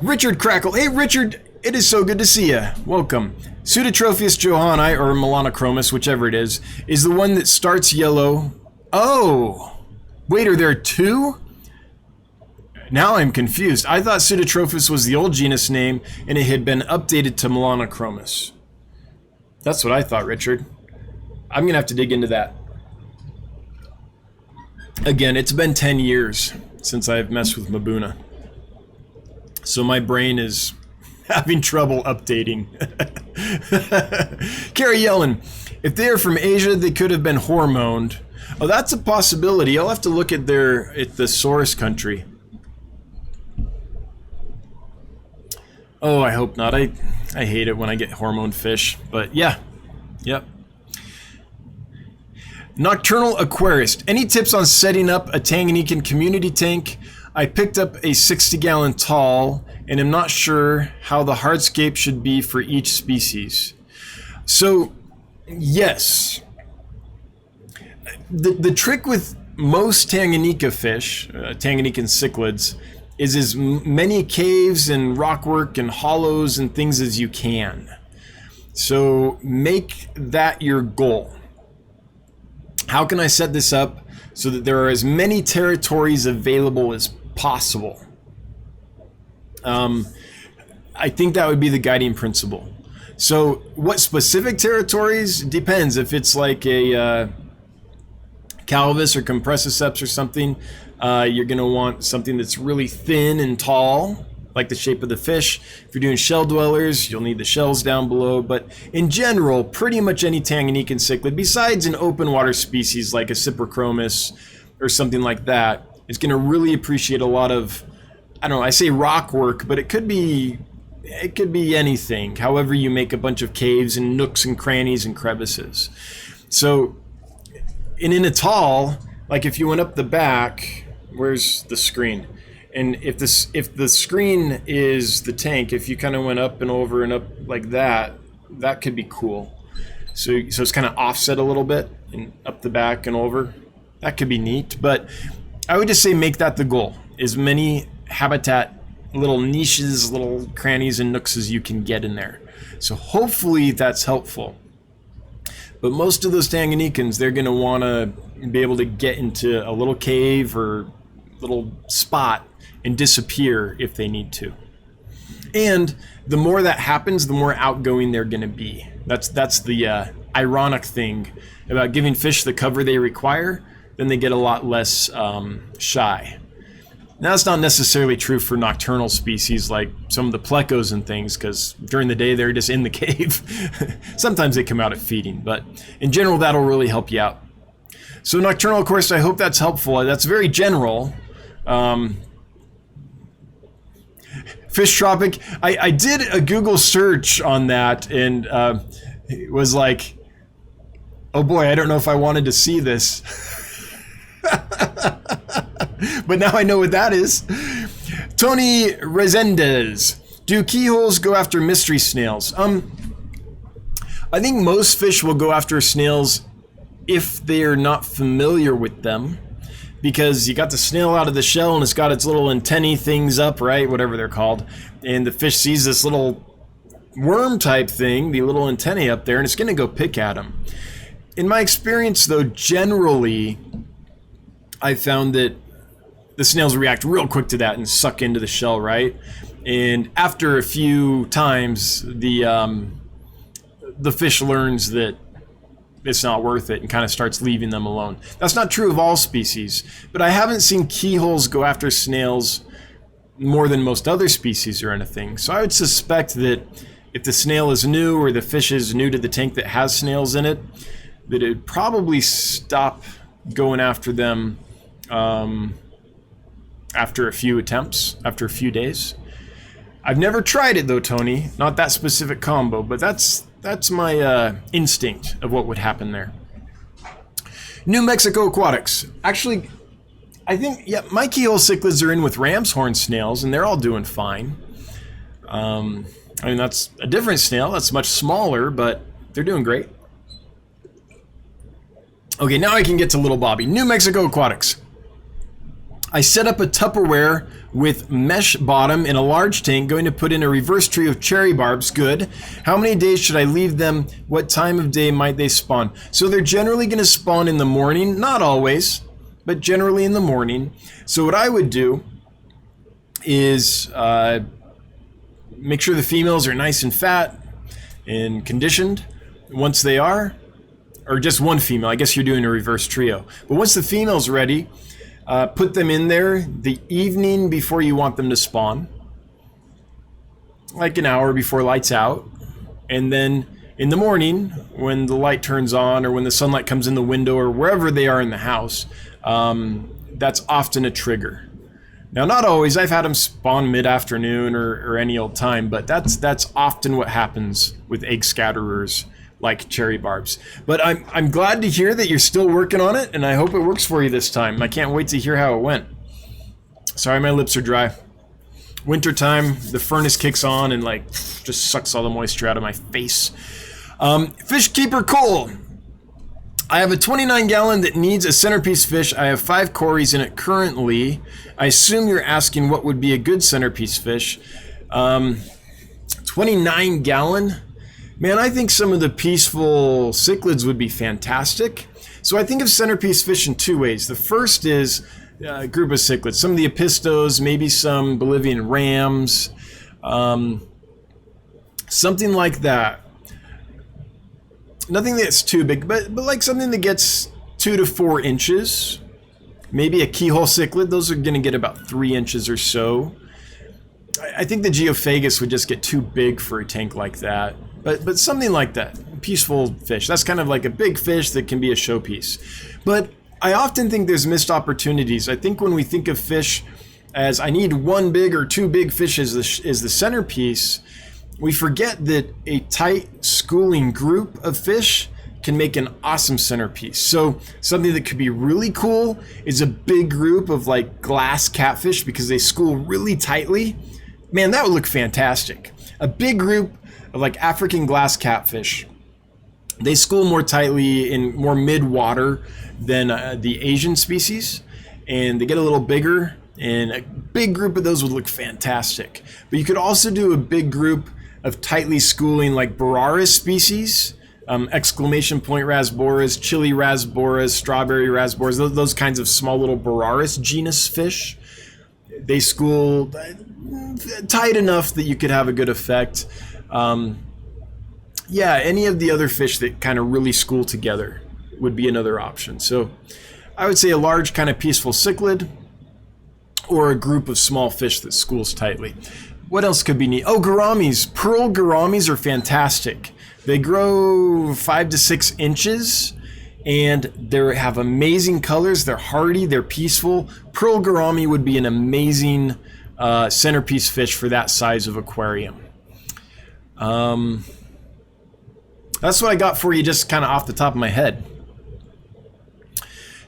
Richard Crackle. Hey, Richard, it is so good to see you. Welcome. Pseudotropheus johanni, or melanochromis, whichever it is the one that starts yellow. Oh, wait, are there two? Now I'm confused. I thought Pseudotropheus was the old genus name, and it had been updated to melanochromis. That's what I thought, Richard. I'm going to have to dig into that. Again, it's been 10 years since I've messed with Mabuna. So my brain is having trouble updating. Carrie Yellen, if they are from Asia, they could have been hormoned. Oh, that's a possibility. I'll have to look at the source country. Oh, I hope not. I hate it when I get hormone fish, but yeah. Yep. Nocturnal Aquarist. Any tips on setting up a Tanganyikan community tank? I picked up a 60-gallon tall and am not sure how the hardscape should be for each species. So, yes. The trick with most Tanganyika fish, Tanganyikan cichlids, is as many caves and rockwork and hollows and things as you can. So make that your goal. How can I set this up so that there are as many territories available as possible? I think that would be the guiding principle. So what specific territories? Depends. If it's like a Calvus or Compressiceps or something, you're going to want something that's really thin and tall, like the shape of the fish. If you're doing shell dwellers, you'll need the shells down below. But in general, pretty much any Tanganyikan cichlid, besides an open water species like a Cyprichromis or something like that, is going to really appreciate a lot of, I don't know, I say rock work, but it could be anything. However you make a bunch of caves and nooks and crannies and crevices. So in a tall, like if you went up the back, where's the screen? And if the screen is the tank, if you kind of went up and over and up like that, that could be cool. So it's kind of offset a little bit and up the back and over. That could be neat. But I would just say make that the goal. As many habitat, little niches, little crannies and nooks as you can get in there. So hopefully that's helpful. But most of those Tanganyikans, they're going to want to be able to get into a little cave or little spot and disappear if they need to. And the more that happens, the more outgoing they're going to be. That's the ironic thing about giving fish the cover they require. Then they get a lot less shy. Now, that's not necessarily true for nocturnal species like some of the plecos and things, because during the day they're just in the cave. Sometimes they come out at feeding, but in general, that'll really help you out. So nocturnal, of course, I hope that's helpful. That's very general. Fish tropic. I did a Google search on that, and it was like, oh boy, I don't know if I wanted to see this. But now I know what that is. Tony Resendez. Do keyholes go after mystery snails? I think most fish will go after snails if they're not familiar with them, because you got the snail out of the shell and it's got its little antennae things up, right? Whatever they're called. And the fish sees this little worm type thing, the little antennae up there, and it's going to go pick at them. In my experience, though, generally, I found that the snails react real quick to that and suck into the shell, right? And after a few times, the fish learns that it's not worth it and kind of starts leaving them alone. That's not true of all species, but I haven't seen keyholes go after snails more than most other species or anything. So I would suspect that if the snail is new or the fish is new to the tank that has snails in it, that it would probably stop going after them after a few attempts, after a few days. I've never tried it though, Tony. Not that specific combo, but that's my instinct of what would happen there. New Mexico Aquatics. Actually, I think, yeah, my keyhole cichlids are in with ram's horn snails, and they're all doing fine. I mean, that's a different snail. That's much smaller, but they're doing great. Okay, now I can get to Little Bobby. New Mexico Aquatics. I set up a Tupperware with mesh bottom in a large tank, going to put in a reverse tree of cherry barbs. Good. How many days should I leave them? What time of day might they spawn? So they're generally going to spawn in the morning. Not always, but generally in the morning. So what I would do is make sure the females are nice and fat and conditioned. Once they are, or just one female, I guess you're doing a reverse trio. But once the female's ready, put them in there the evening before you want them to spawn, like an hour before lights out. And then in the morning, when the light turns on or when the sunlight comes in the window or wherever they are in the house, that's often a trigger. Now, not always. I've had them spawn mid-afternoon or any old time, but that's often what happens with egg scatterers like cherry barbs. But I'm glad to hear that you're still working on it, and I hope it works for you this time. I can't wait to hear how it went. Sorry, my lips are dry. Wintertime, the furnace kicks on and like just sucks all the moisture out of my face. Fish Keeper Cole. I have a 29-gallon that needs a centerpiece fish. I have 5 cories in it currently. I assume you're asking what would be a good centerpiece fish. 29-gallon? Man, I think some of the peaceful cichlids would be fantastic. So I think of centerpiece fish in 2 ways. The first is a group of cichlids. Some of the apistos, maybe some Bolivian rams, something like that. Nothing that's too big, but like something that gets 2 to 4 inches. Maybe a keyhole cichlid. Those are going to get about 3 inches or so. I think the Geophagus would just get too big for a tank like that. But something like that, peaceful fish. That's kind of like a big fish that can be a showpiece. But I often think there's missed opportunities. I think when we think of fish as I need 1 big or 2 big fish as the centerpiece, we forget that a tight schooling group of fish can make an awesome centerpiece. So something that could be really cool is a big group of like glass catfish because they school really tightly. Man, that would look fantastic. A big group of like African glass catfish. They school more tightly in more mid-water than the Asian species, and they get a little bigger, and a big group of those would look fantastic. But you could also do a big group of tightly schooling like Boraris species, exclamation point rasboras, chili rasboras, strawberry rasboras, those kinds of small little Boraris genus fish. They school tight enough that you could have a good effect. Yeah, any of the other fish that kind of really school together would be another option. So I would say a large kind of peaceful cichlid or a group of small fish that schools tightly. What else could be neat? Oh, gouramis. Pearl gouramis are fantastic. They grow 5 to 6 inches and they have amazing colors. They're hardy, they're peaceful. Pearl gourami would be an amazing centerpiece fish for that size of aquarium. That's what I got for you just kind of off the top of my head.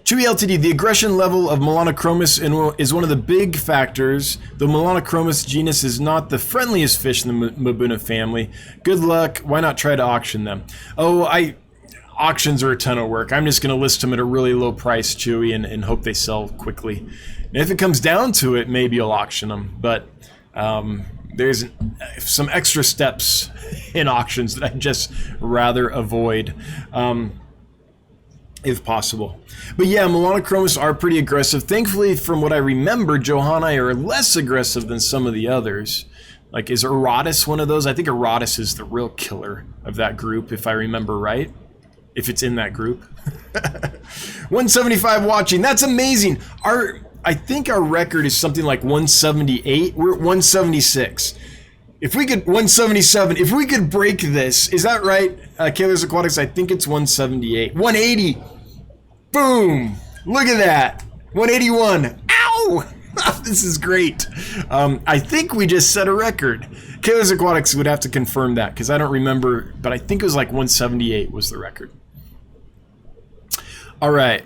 Chewy LTD, the aggression level of Melanochromis is one of the big factors. The Melanochromis genus is not the friendliest fish in the Mbuna family. Good luck. Why not try to auction them? Auctions are a ton of work. I'm just going to list them at a really low price, Chewy, and hope they sell quickly. And if it comes down to it, maybe I'll auction them. But there's some extra steps in auctions that I'd just rather avoid. If possible. But yeah, Melanochromis are pretty aggressive. Thankfully, from what I remember, Johanni are less aggressive than some of the others. Like, is Erotis one of those? I think Erotis is the real killer of that group, if I remember right. If it's in that group. 175 watching. That's amazing. I think our record is something like 178. We're at 176. If we could, 177, if we could break this, is that right? Kaler's Aquatics, I think it's 178. 180. Boom. Look at that. 181. Ow. This is great. I think we just set a record. Killers Aquatics would have to confirm that because I don't remember, but I think it was like 178 was the record. All right.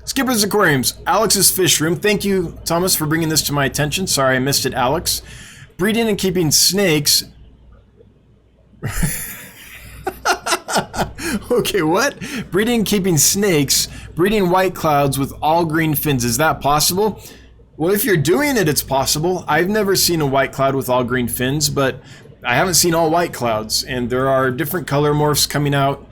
Skipper's Aquariums, Alex's Fish Room. Thank you, Thomas, for bringing this to my attention. Sorry I missed it, Alex. Breeding and keeping snakes. Okay, what? Breeding and keeping snakes, breeding white clouds with all green fins. Is that possible? Well, if you're doing it, it's possible. I've never seen a white cloud with all green fins, but I haven't seen all white clouds. And there are different color morphs coming out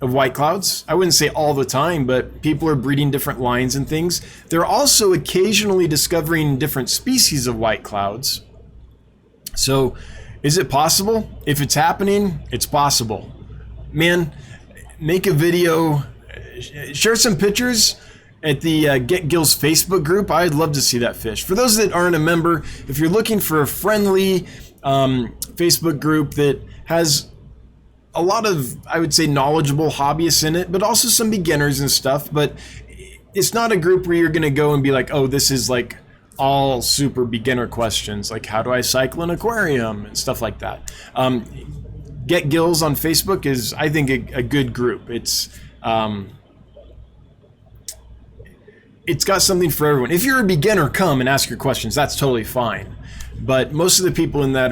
of white clouds. I wouldn't say all the time, but people are breeding different lines and things. They're also occasionally discovering different species of white clouds. So is it possible? If it's happening, it's possible. Man, make a video, share some pictures at the Get Gills Facebook group. I'd love to see that fish. For those that aren't a member, if you're looking for a friendly Facebook group that has a lot of, I would say, knowledgeable hobbyists in it, but also some beginners and stuff. But it's not a group where you're going to go and be like, oh, this is like all super beginner questions, like how do I cycle an aquarium and stuff like that. Get Gills on Facebook is, I think, a good group. It's got something for everyone. If you're a beginner, come and ask your questions. That's totally fine. But most of the people in that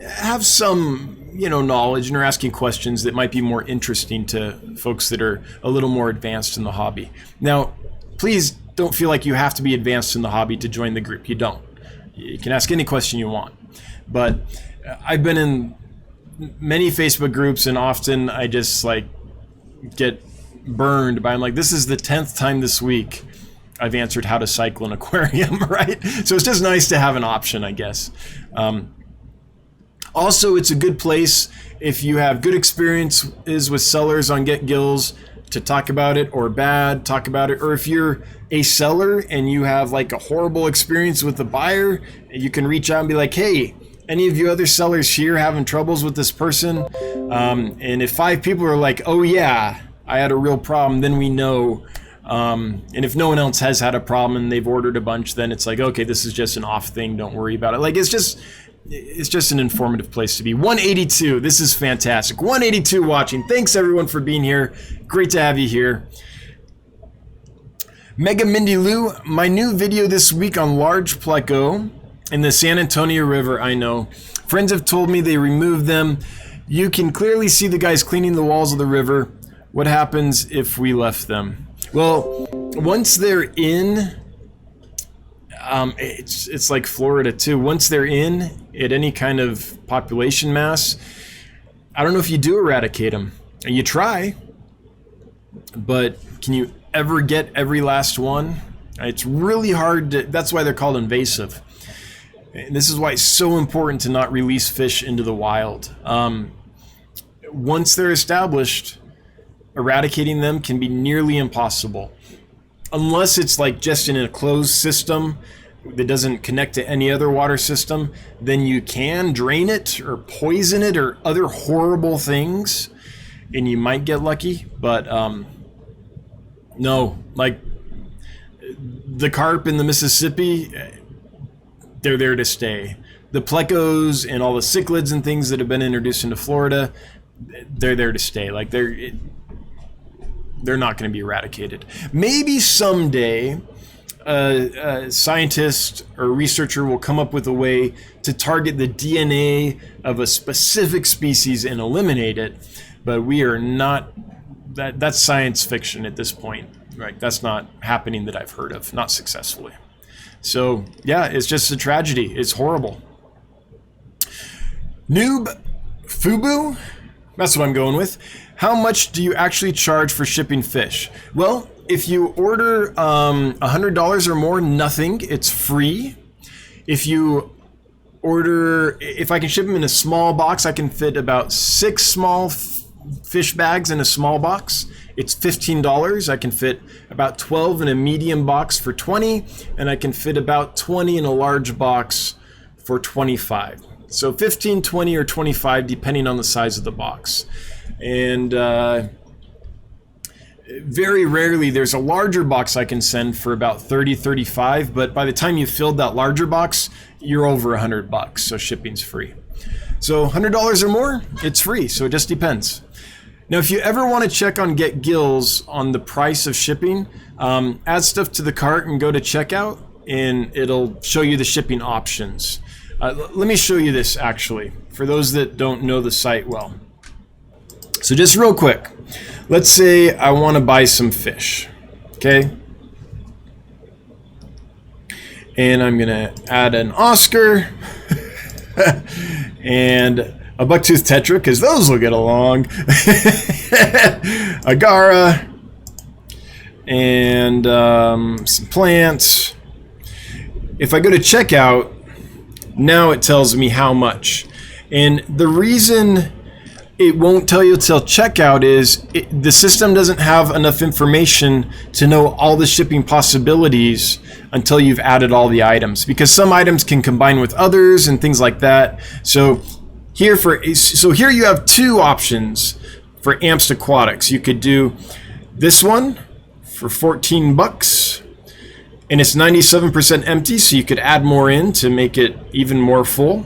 have some, knowledge and are asking questions that might be more interesting to folks that are a little more advanced in the hobby. Now, please don't feel like you have to be advanced in the hobby to join the group. You don't. You can ask any question you want. But I've been in many Facebook groups, and often I just get burned by, I'm like, this is the 10th time this week I've answered how to cycle an aquarium, right? So it's just nice to have an option, I guess. Also, it's a good place if you have good experiences with sellers on Get Gills to talk about it, or bad, talk about it. Or if you're a seller and you have like a horrible experience with the buyer, you can reach out and be like, hey, any of you other sellers here having troubles with this person? And if 5 people are like, oh yeah, I had a real problem, then we know. And if no one else has had a problem and they've ordered a bunch, then it's like, okay, this is just an off thing. Don't worry about it. Like, it's just an informative place to be. 182. This is fantastic. 182 watching. Thanks everyone for being here. Great to have you here. Mega Mindy Lou, my new video this week on large pleco in the San Antonio River. I know. Friends have told me they removed them. You can clearly see the guys cleaning the walls of the river. What happens if we left them? Well, once they're in, it's like Florida too. Once they're in at any kind of population mass, I don't know if you do eradicate them. You try, but can you ever get every last one? It's really hard to, that's why they're called invasive. And this is why it's so important to not release fish into the wild. Once they're established, eradicating them can be nearly impossible. Unless it's like just in a closed system that doesn't connect to any other water system, then you can drain it or poison it or other horrible things, and you might get lucky. But no, like the carp in the Mississippi, they're there to stay. The plecos and all the cichlids and things that have been introduced into Florida, they're there to stay. Like they're not going to be eradicated. Maybe someday a scientist or researcher will come up with a way to target the DNA of a specific species and eliminate it, but we are not, that's science fiction at this point, right? That's not happening that I've heard of, not successfully. So yeah, it's just a tragedy. It's horrible. Noob Fubu, that's what I'm going with. How much do you actually charge for shipping fish? Well, if you order $100 or more, nothing. It's free. If you order, if I can ship them in a small box, I can fit about 6 small fish bags in a small box. It's $15. I can fit about 12 in a medium box for $20, and I can fit about 20 in a large box for $25. So 15, 20, or 25, depending on the size of the box. And Very rarely there's a larger box I can send for about 30, 35, but by the time you filled that larger box, you're over $100, so shipping's free. So $100 or more, it's free, so it just depends. Now, if you ever want to check on Get Gills on the price of shipping, add stuff to the cart and go to checkout, and it'll show you the shipping options. Let me show you this, actually, for those that don't know the site well. So just real quick, let's say I want to buy some fish, okay? And I'm going to add an Oscar and a bucktooth tetra, because those will get along. A Gara and some plants. If I go to checkout, now it tells me how much. And the reason it won't tell you till checkout is the system doesn't have enough information to know all the shipping possibilities until you've added all the items, because some items can combine with others and things like that. So here you have two options for Amps Aquatics. You could do this one for $14 and it's 97% empty, so you could add more in to make it even more full.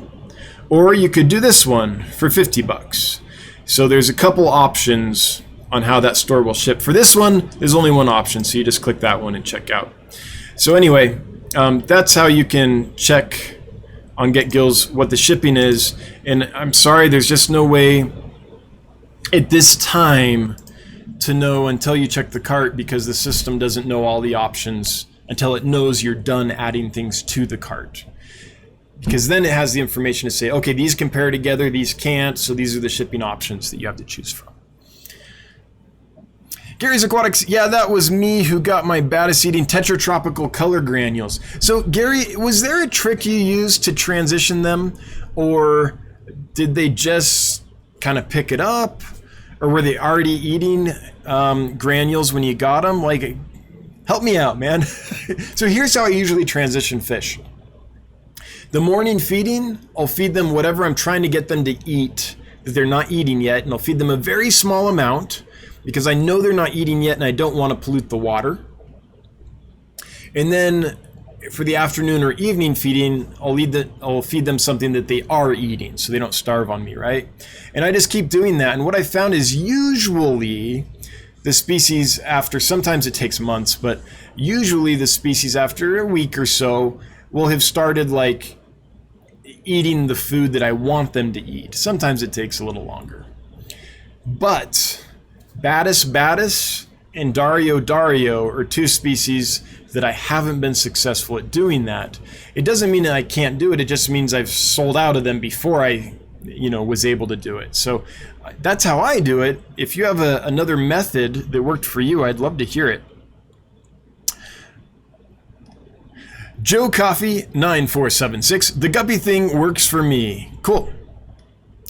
Or you could do this one for $50. So there's a couple options on how that store will ship. For this one, there's only one option, so you just click that one and check out. So anyway, that's how you can check on Get Gills what the shipping is. And I'm sorry, there's just no way at this time to know until you check the cart, because the system doesn't know all the options until it knows you're done adding things to the cart. Because then it has the information to say, okay, these compare together, these can't, so these are the shipping options that you have to choose from. Gary's Aquatics, yeah, that was me who got my Badis eating tetratropical color granules. So Gary, was there a trick you used to transition them, or did they just kind of pick it up, or were they already eating granules when you got them? Like, help me out, man. So here's how I usually transition fish. The morning feeding, I'll feed them whatever I'm trying to get them to eat that they're not eating yet, and I'll feed them a very small amount because I know they're not eating yet and I don't want to pollute the water. And then for the afternoon or evening feeding, I'll feed them something that they are eating so they don't starve on me, right? And I just keep doing that. And what I found is usually the species after, sometimes it takes months, but usually the species after a week or so will have started like eating the food that I want them to eat. Sometimes it takes a little longer. But Badis and Dario are two species that I haven't been successful at doing that. It doesn't mean that I can't do it. It just means I've sold out of them before I, was able to do it. So that's how I do it. If you have another method that worked for you, I'd love to hear it. Joe Coffee 9476. The guppy thing works for me. Cool.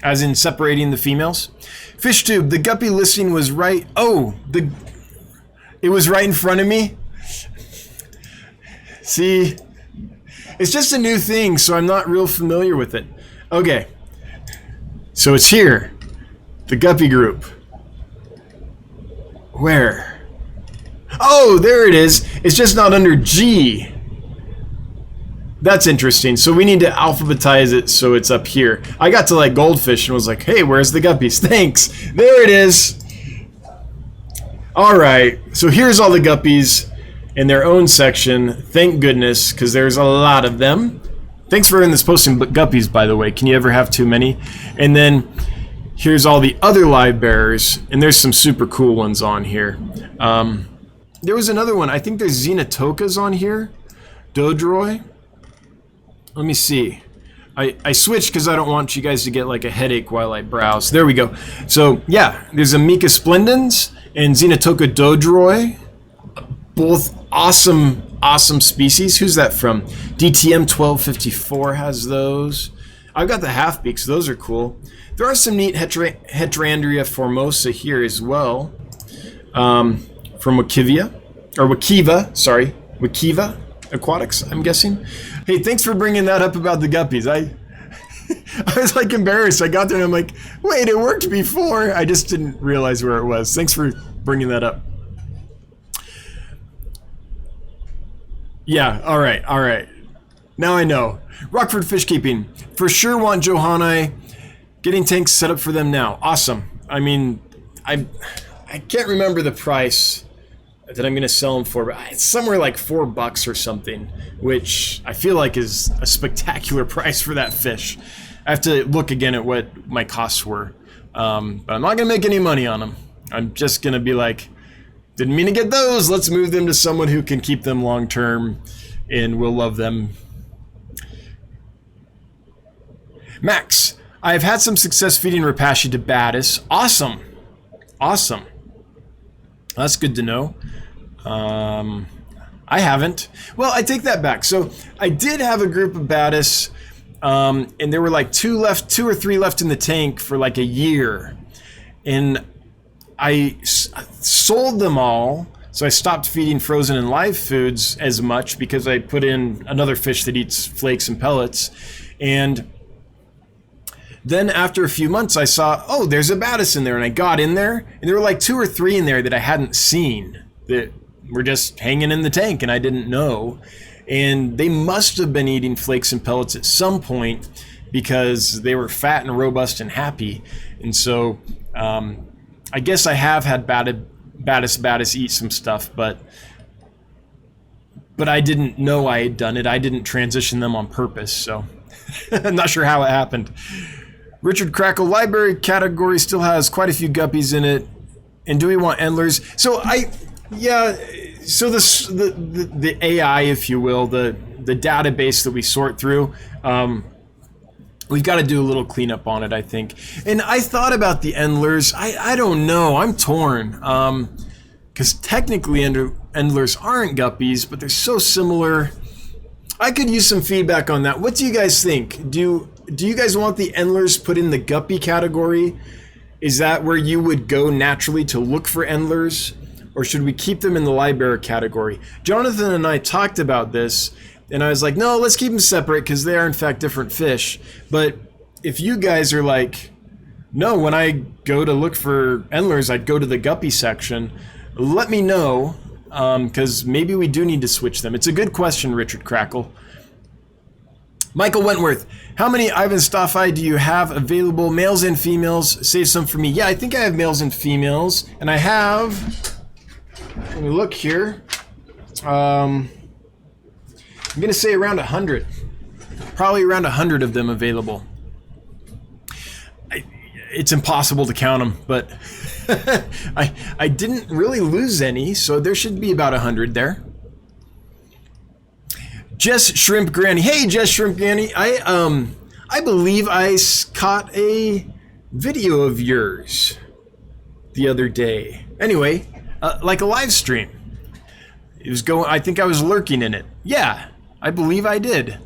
As in separating the females. FishTube, the guppy listing was right. Oh, it was right in front of me. See, it's just a new thing, so I'm not real familiar with it. Okay, so it's here. The guppy group. Where? Oh, there it is. It's just not under G. That's interesting. So we need to alphabetize it so it's up here. I got to like goldfish and was like, hey, where's the guppies? Thanks. There it is. All right. So here's all the guppies in their own section. Thank goodness, because there's a lot of them. Thanks for posting guppies, by the way. Can you ever have too many? And then here's all the other live bearers, and there's some super cool ones on here. There was another one. I think there's Xenotokas on here. Dodroi. Let me see. I switched because I don't want you guys to get like a headache while I browse. There we go. So yeah, there's Amica splendens and Xenotoka Dodroi. Both awesome species. Who's that from? DTM 1254 has those. I've got the half beaks. Those are cool. There are some neat Heterandria formosa here as well. From Wakiva Aquatics, I'm guessing. Hey, thanks for bringing that up about the guppies. I was like embarrassed. I got there and I'm like, wait, it worked before. I just didn't realize where it was. Thanks for bringing that up. Yeah, all right, all right. Now I know. Rockford Fish Keeping. For sure want Johanna. Getting tanks set up for them now. Awesome. I mean, I can't remember the price that I'm going to sell them for, but it's somewhere like $4 or something, which I feel like is a spectacular price for that fish. I have to look again at what my costs were, but I'm not going to make any money on them. I'm just going to be like, didn't mean to get those. Let's move them to someone who can keep them long term and will love them. Max, I've had some success feeding Rapashi to Badis. Awesome. Awesome. That's good to know. I haven't. Well, I take that back. So I did have a group of Badis, and there were like two or three left in the tank for like a year. And I sold them all. So I stopped feeding frozen and live foods as much because I put in another fish that eats flakes and pellets. And then after a few months, I saw, oh, there's a Badis in there. And I got in there, and there were like 2 or 3 in there that I hadn't seen that were just hanging in the tank, and I didn't know. And they must have been eating flakes and pellets at some point because they were fat and robust and happy. And so I guess I have had Badis eat some stuff, but I didn't know I had done it. I didn't transition them on purpose, so I'm not sure how it happened. Richard Crackle, library category still has quite a few guppies in it. And do we want endlers? So so the AI, if you will, the database that we sort through, we've got to do a little cleanup on it, I think. And I thought about the endlers. I don't know. I'm torn. Because technically endlers aren't guppies, but they're so similar. I could use some feedback on that. What do you guys think? Do you guys want the endlers put in the guppy category? Is that where you would go naturally to look for endlers? Or should we keep them in the library category? Jonathan and I talked about this, and I was like, no, let's keep them separate because they are in fact different fish. But if you guys are like, no, when I go to look for endlers, I'd go to the guppy section, let me know, because maybe we do need to switch them. It's a good question, Richard Crackle. Michael Wentworth, how many Ivan Staffi do you have available? Males and females? Save some for me. Yeah, I think I have males and females. And I have, let me look here. I'm going to say around 100. Probably around 100 of them available. It's impossible to count them, but I didn't really lose any, so there should be about 100 there. Jess Shrimp Granny. Hey, Jess Shrimp Granny. I believe I caught a video of yours the other day. Anyway, like a live stream. It was going. I think I was lurking in it. Yeah, I believe I did.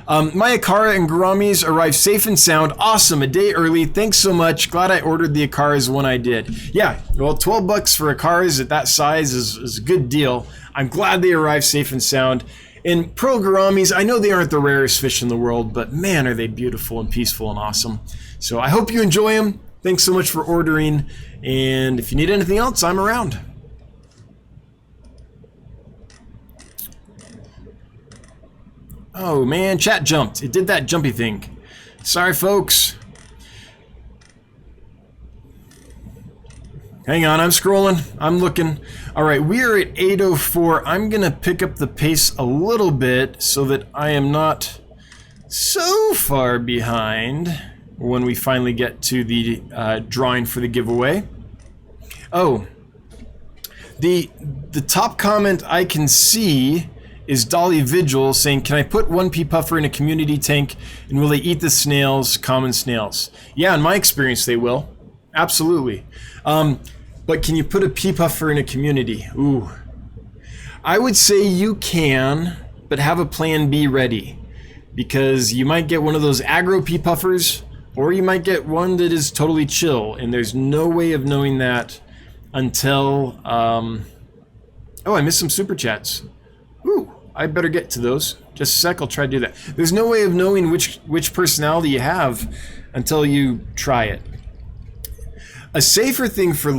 My Akara and Garamis arrived safe and sound. Awesome, a day early. Thanks so much. Glad I ordered the Akaras when I did. Yeah, well, $12 for Akaras at that size is a good deal. I'm glad they arrived safe and sound. And Pearl Garamis, I know they aren't the rarest fish in the world, but man, are they beautiful and peaceful and awesome. So I hope you enjoy them. Thanks so much for ordering. And if you need anything else, I'm around. Oh man, chat jumped. It did that jumpy thing. Sorry, folks. Hang on, I'm scrolling. I'm looking. All right, we are at 8:04. I'm going to pick up the pace a little bit so that I am not so far behind when we finally get to the drawing for the giveaway. Oh, the top comment I can see is Dolly Vigil saying, can I put 1P puffer in a community tank and will they eat the snails, common snails? Yeah, in my experience they will. Absolutely. But can you put a pea puffer in a community? Ooh. I would say you can, but have a plan B ready. Because you might get one of those aggro pea puffers, or you might get one that is totally chill, and there's no way of knowing that until... Oh, I missed some super chats. Ooh, I better get to those. Just a sec, I'll try to do that. There's no way of knowing which personality you have until you try it. A safer thing for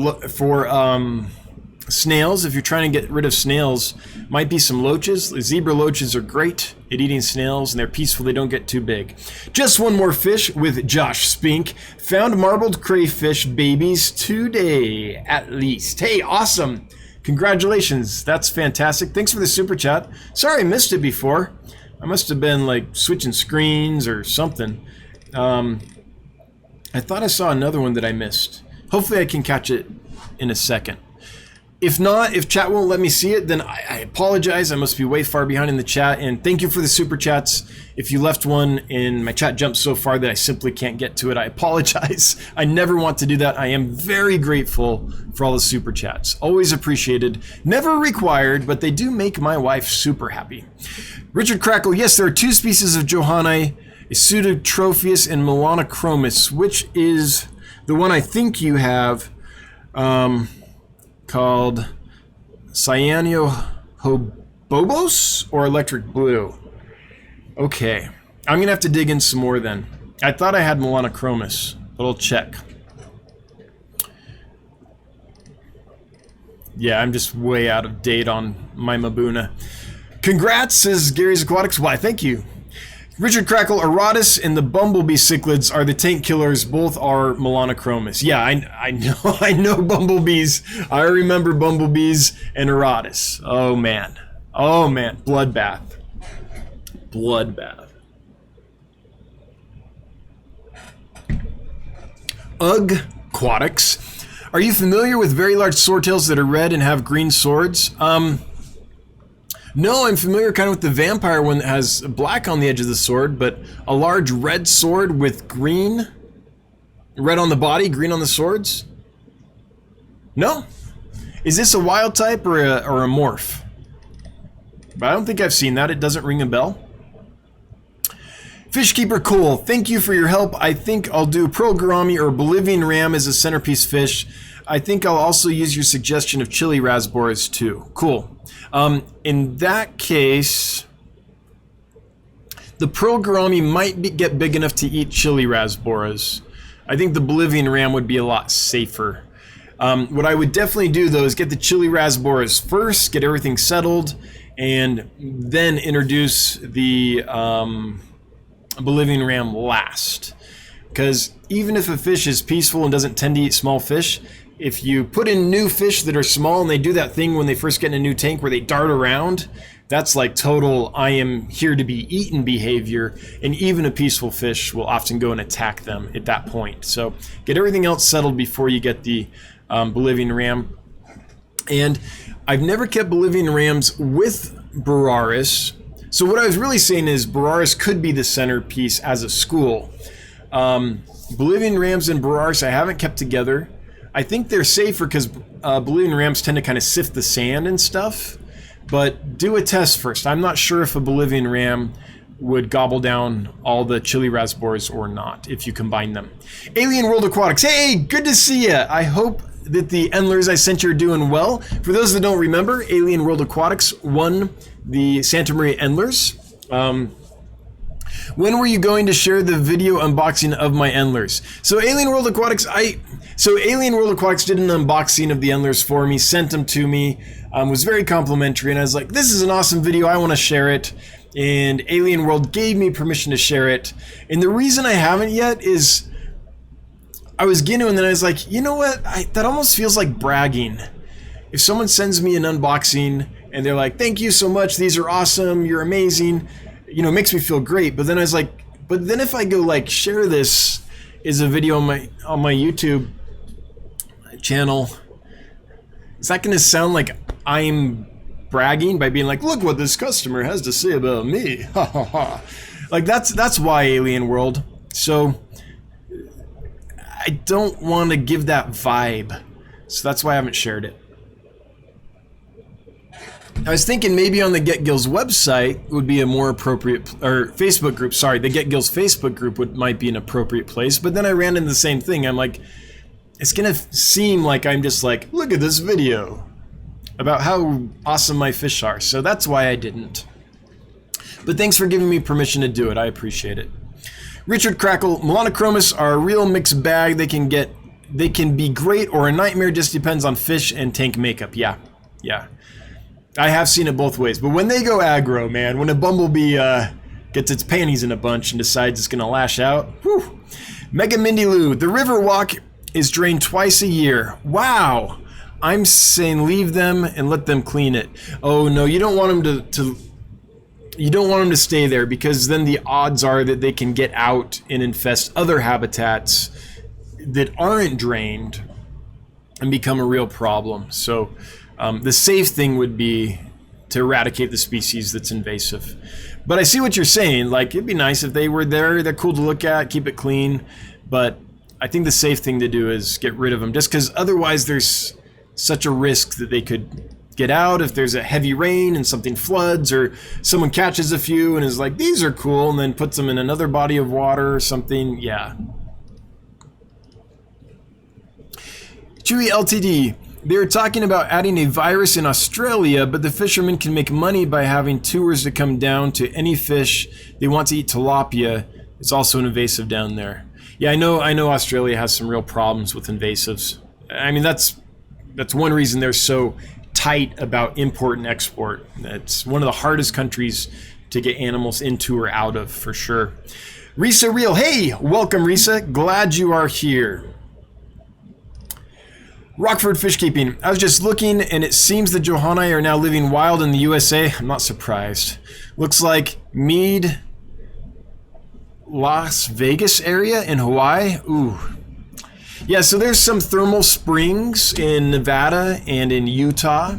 Snails, if you're trying to get rid of snails, might be some loaches. The zebra loaches are great at eating snails, and they're peaceful. They don't get too big. Just one more fish with Josh Spink. Found marbled crayfish babies today, at least. Hey, awesome. Congratulations. That's fantastic. Thanks for the super chat. Sorry I missed it before. I must have been like switching screens or something. I thought I saw another one that I missed. Hopefully I can catch it in a second. If not, if chat won't let me see it, then I apologize. I must be way far behind in the chat. And thank you for the super chats. If you left one and my chat jumped so far that I simply can't get to it, I apologize. I never want to do that. I am very grateful for all the super chats. Always appreciated. Never required, but they do make my wife super happy. Richard Crackle, yes, there are two species of Johannae, Pseudotropheus and Melanochromis, which is the one I think you have, called Cyaniohobobos or Electric Blue. Okay, I'm gonna have to dig in some more then. I thought I had Melanochromis, but I'll check. Yeah, I'm just way out of date on my Mabuna. Congrats, says Gary's Aquatics. Why, thank you. Richard Crackle, Erotis and the Bumblebee cichlids are the tank killers. Both are Melanochromis. Yeah, I know, I know bumblebees. I remember bumblebees and Erotis. Oh man, bloodbath, bloodbath. Ugh, Aquatics. Are you familiar with very large swordtails that are red and have green swords? No, I'm familiar kind of with the vampire one that has black on the edge of the sword, but a large red sword with green? Red on the body, green on the swords? No? Is this a wild type or a morph? But I don't think I've seen that. It doesn't ring a bell. Fishkeeper Cole, thank you for your help. I think I'll do pearl gourami or Bolivian ram as a centerpiece fish. I think I'll also use your suggestion of chili raspberries too. Cool. In that case, the pearl gourami might get big enough to eat chili raspberries. I think the Bolivian ram would be a lot safer. What I would definitely do though is get the chili raspberries first, get everything settled, and then introduce the Bolivian ram last. Because even if a fish is peaceful and doesn't tend to eat small fish, if you put in new fish that are small and they do that thing when they first get in a new tank where they dart around, that's like total I am here to be eaten behavior, and even a peaceful fish will often go and attack them at that point. So get everything else settled before you get the Bolivian ram. And I've never kept Bolivian rams with Boraris. So what I was really saying is Boraris could be the centerpiece as a school. Bolivian rams and Boraris I haven't kept together. I think they're safer because Bolivian rams tend to kind of sift the sand and stuff, but do a test first. I'm not sure if a Bolivian ram would gobble down all the chili raspberries or not if you combine them. Alien World Aquatics, hey, good to see ya. I hope that the Endlers I sent you are doing well. For those that don't remember, Alien World Aquatics won the Santa Maria Endlers. When were you going to share the video unboxing of my Endlers? So Alien World Aquatics, Alien World Aquatics did an unboxing of the Endlers for me, sent them to me, was very complimentary, and I was like, this is an awesome video, I want to share it. And Alien World gave me permission to share it. And the reason I haven't yet is I was getting to, and then I was like, you know what? That almost feels like bragging. If someone sends me an unboxing and they're like, thank you so much, these are awesome, you're amazing, you know, it makes me feel great. But then I was like, but then if I go like share this as a video on my YouTube channel, is that going to sound like I'm bragging by being like, look what this customer has to say about me? Ha ha ha. Like that's why Alien World. So I don't want to give that vibe. So that's why I haven't shared it. I was thinking maybe on the Get Gills website would be a more appropriate, or Facebook group, sorry, the Get Gills Facebook group might be an appropriate place, but then I ran into the same thing. I'm like, it's gonna seem like I'm just like, look at this video about how awesome my fish are, so that's why I didn't. But thanks for giving me permission to do it, I appreciate it. Richard Crackle, Melanochromis are a real mixed bag. They can get they can be great or a nightmare. Just depends on fish and tank makeup. Yeah. I have seen it both ways. But when they go aggro, man, when a bumblebee gets its panties in a bunch and decides it's going to lash out, whew. Mega Mindy Lou, the river walk is drained twice a year. Wow. I'm saying leave them and let them clean it. Oh no, you don't want them you don't want them to stay there, because then the odds are that they can get out and infest other habitats that aren't drained and become a real problem. So the safe thing would be to eradicate the species that's invasive. But I see what you're saying. Like, it'd be nice if they were there. They're cool to look at, keep it clean. But I think the safe thing to do is get rid of them, just because otherwise there's such a risk that they could get out if there's a heavy rain and something floods, or someone catches a few and is like, these are cool, and then puts them in another body of water or something. Yeah. Chewy LTD. They were talking about adding a virus in Australia, but the fishermen can make money by having tours to come down to any fish they want to eat. Tilapia. It's also an invasive down there. Yeah, I know Australia has some real problems with invasives. I mean, that's one reason they're so tight about import and export. It's one of the hardest countries to get animals into or out of, for sure. Risa Real. Hey, welcome, Risa. Glad you are here. Rockford Fish Keeping. I was just looking, and it seems the Johanni are now living wild in the USA. I'm not surprised. Looks like Mead, Las Vegas area in Hawaii. Ooh. Yeah, so there's some thermal springs in Nevada and in Utah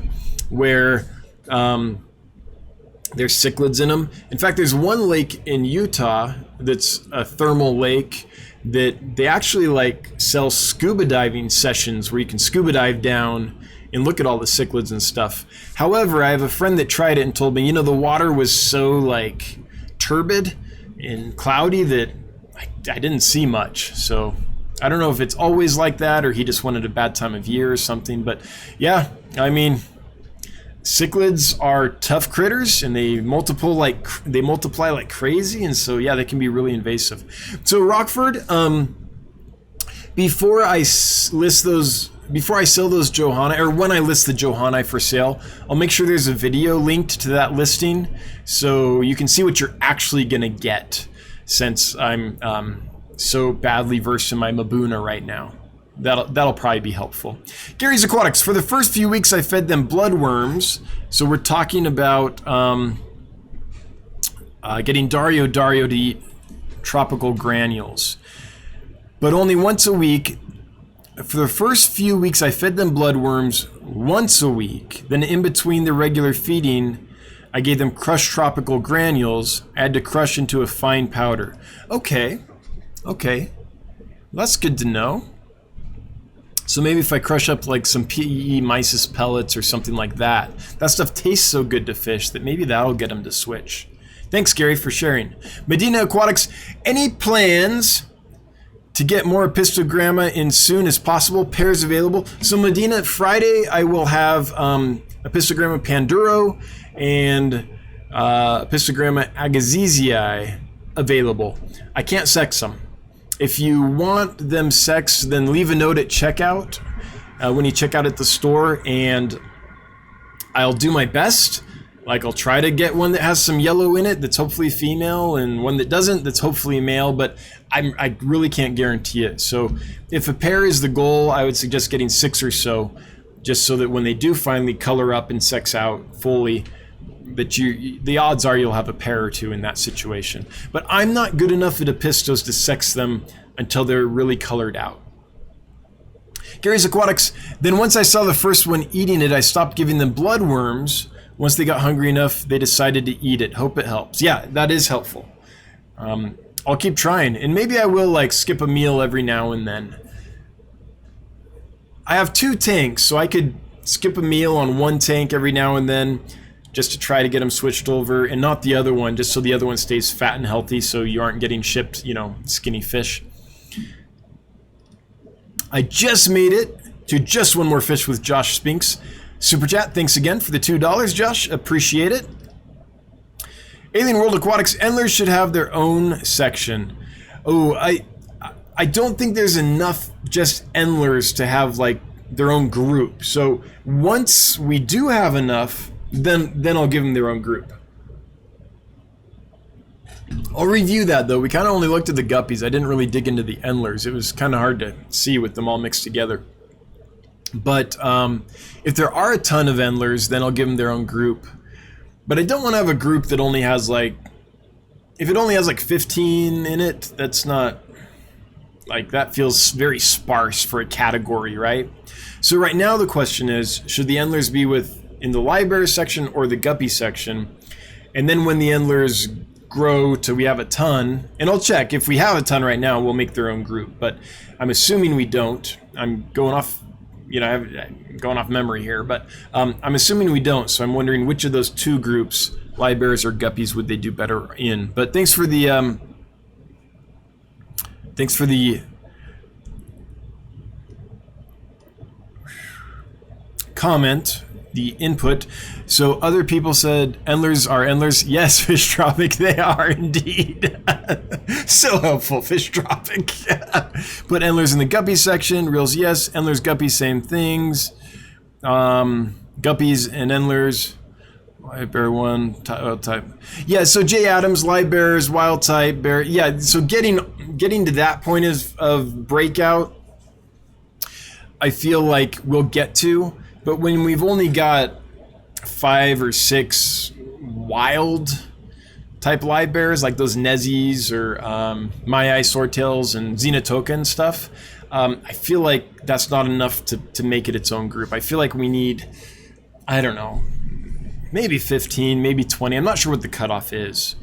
where there's cichlids in them. In fact, there's one lake in Utah that's a thermal lake that they actually like sell scuba diving sessions where you can scuba dive down and look at all the cichlids and stuff. However, I have a friend that tried it and told me, you know, the water was so like turbid and cloudy that I didn't see much. So I don't know if it's always like that or he just wanted a bad time of year or something. But yeah, I mean, cichlids are tough critters and they multiply like crazy, and so yeah, they can be really invasive. So Rockford, before I sell those Johanni, or when I list the Johanni for sale, I'll make sure there's a video linked to that listing so you can see what you're actually gonna get, since I'm so badly versed in my Mabuna right now. That'll probably be helpful. Gary's Aquatics. For the first few weeks, I fed them bloodworms. So we're talking about getting Dario to eat tropical granules, but only once a week. For the first few weeks, I fed them bloodworms once a week. Then in between the regular feeding, I gave them crushed tropical granules. I had to crush into a fine powder. Okay. That's good to know. So maybe if I crush up like some PEE mysis pellets or something like that, that stuff tastes so good to fish that maybe that'll get them to switch. Thanks, Gary, for sharing. Medina Aquatics, any plans to get more apistogramma in soon as possible? Pairs available. So Medina, Friday I will have apistogramma panduro and apistogramma agassizii available. I can't sex them. If you want them sexed, then leave a note at checkout when you check out at the store, and I'll do my best. Like, I'll try to get one that has some yellow in it that's hopefully female, and one that doesn't that's hopefully male, but I really can't guarantee it. So if a pair is the goal, I would suggest getting 6 or so, just so that when they do finally color up and sex out fully, that the odds are you'll have a pair or two in that situation. But I'm not good enough at apistos to sex them until they're really colored out. Gary's Aquatics. Then once I saw the first one eating it, I stopped giving them bloodworms. Once they got hungry enough, they decided to eat it. Hope it helps. Yeah, that is helpful. I'll keep trying, and maybe I will like skip a meal every now and then. I have 2 tanks, so I could skip a meal on one tank every now and then, just to try to get them switched over, and not the other one, just so the other one stays fat and healthy, so you aren't getting shipped, skinny fish. I just made it to just one more fish with Josh Spinks. Super chat, thanks again for the $2, Josh. Appreciate it. Alien World Aquatics, Endlers should have their own section. Oh, I don't think there's enough just endlers to have like their own group. So once we do have enough, then I'll give them their own group. I'll review that though. We kind of only looked at the guppies. I didn't really dig into the endlers. It was kind of hard to see with them all mixed together. But if there are a ton of endlers, then I'll give them their own group. But I don't want to have a group that only has like, if it only has like 15 in it, that's not, like that feels very sparse for a category, right? So right now the question is, should the endlers be in the library section or the guppy section? And then when the endlers grow to we have a ton, and I'll check, if we have a ton right now, we'll make their own group. But I'm assuming we don't. I'm going off, I'm going off memory here, but I'm assuming we don't. So I'm wondering which of those two groups, libraries or guppies, would they do better in. But thanks for the comment, the input. So other people said endlers are endlers. Yes, Fish Tropic, they are indeed. So helpful, Fish Tropic. Put endlers in the guppy section. Reels, yes. Endlers, guppies, same things. Guppies and endlers. Live bear one, wild type. Yeah, so Jay Adams, live bears, wild type, bear. Yeah, so getting to that point of breakout, I feel like we'll get to. But when we've only got 5 or 6 wild type live bears, like those Nezzies or Mai Swordtails and Xenotoka and stuff, I feel like that's not enough to make it its own group. I feel like we need, I don't know, maybe 15, maybe 20. I'm not sure what the cutoff is.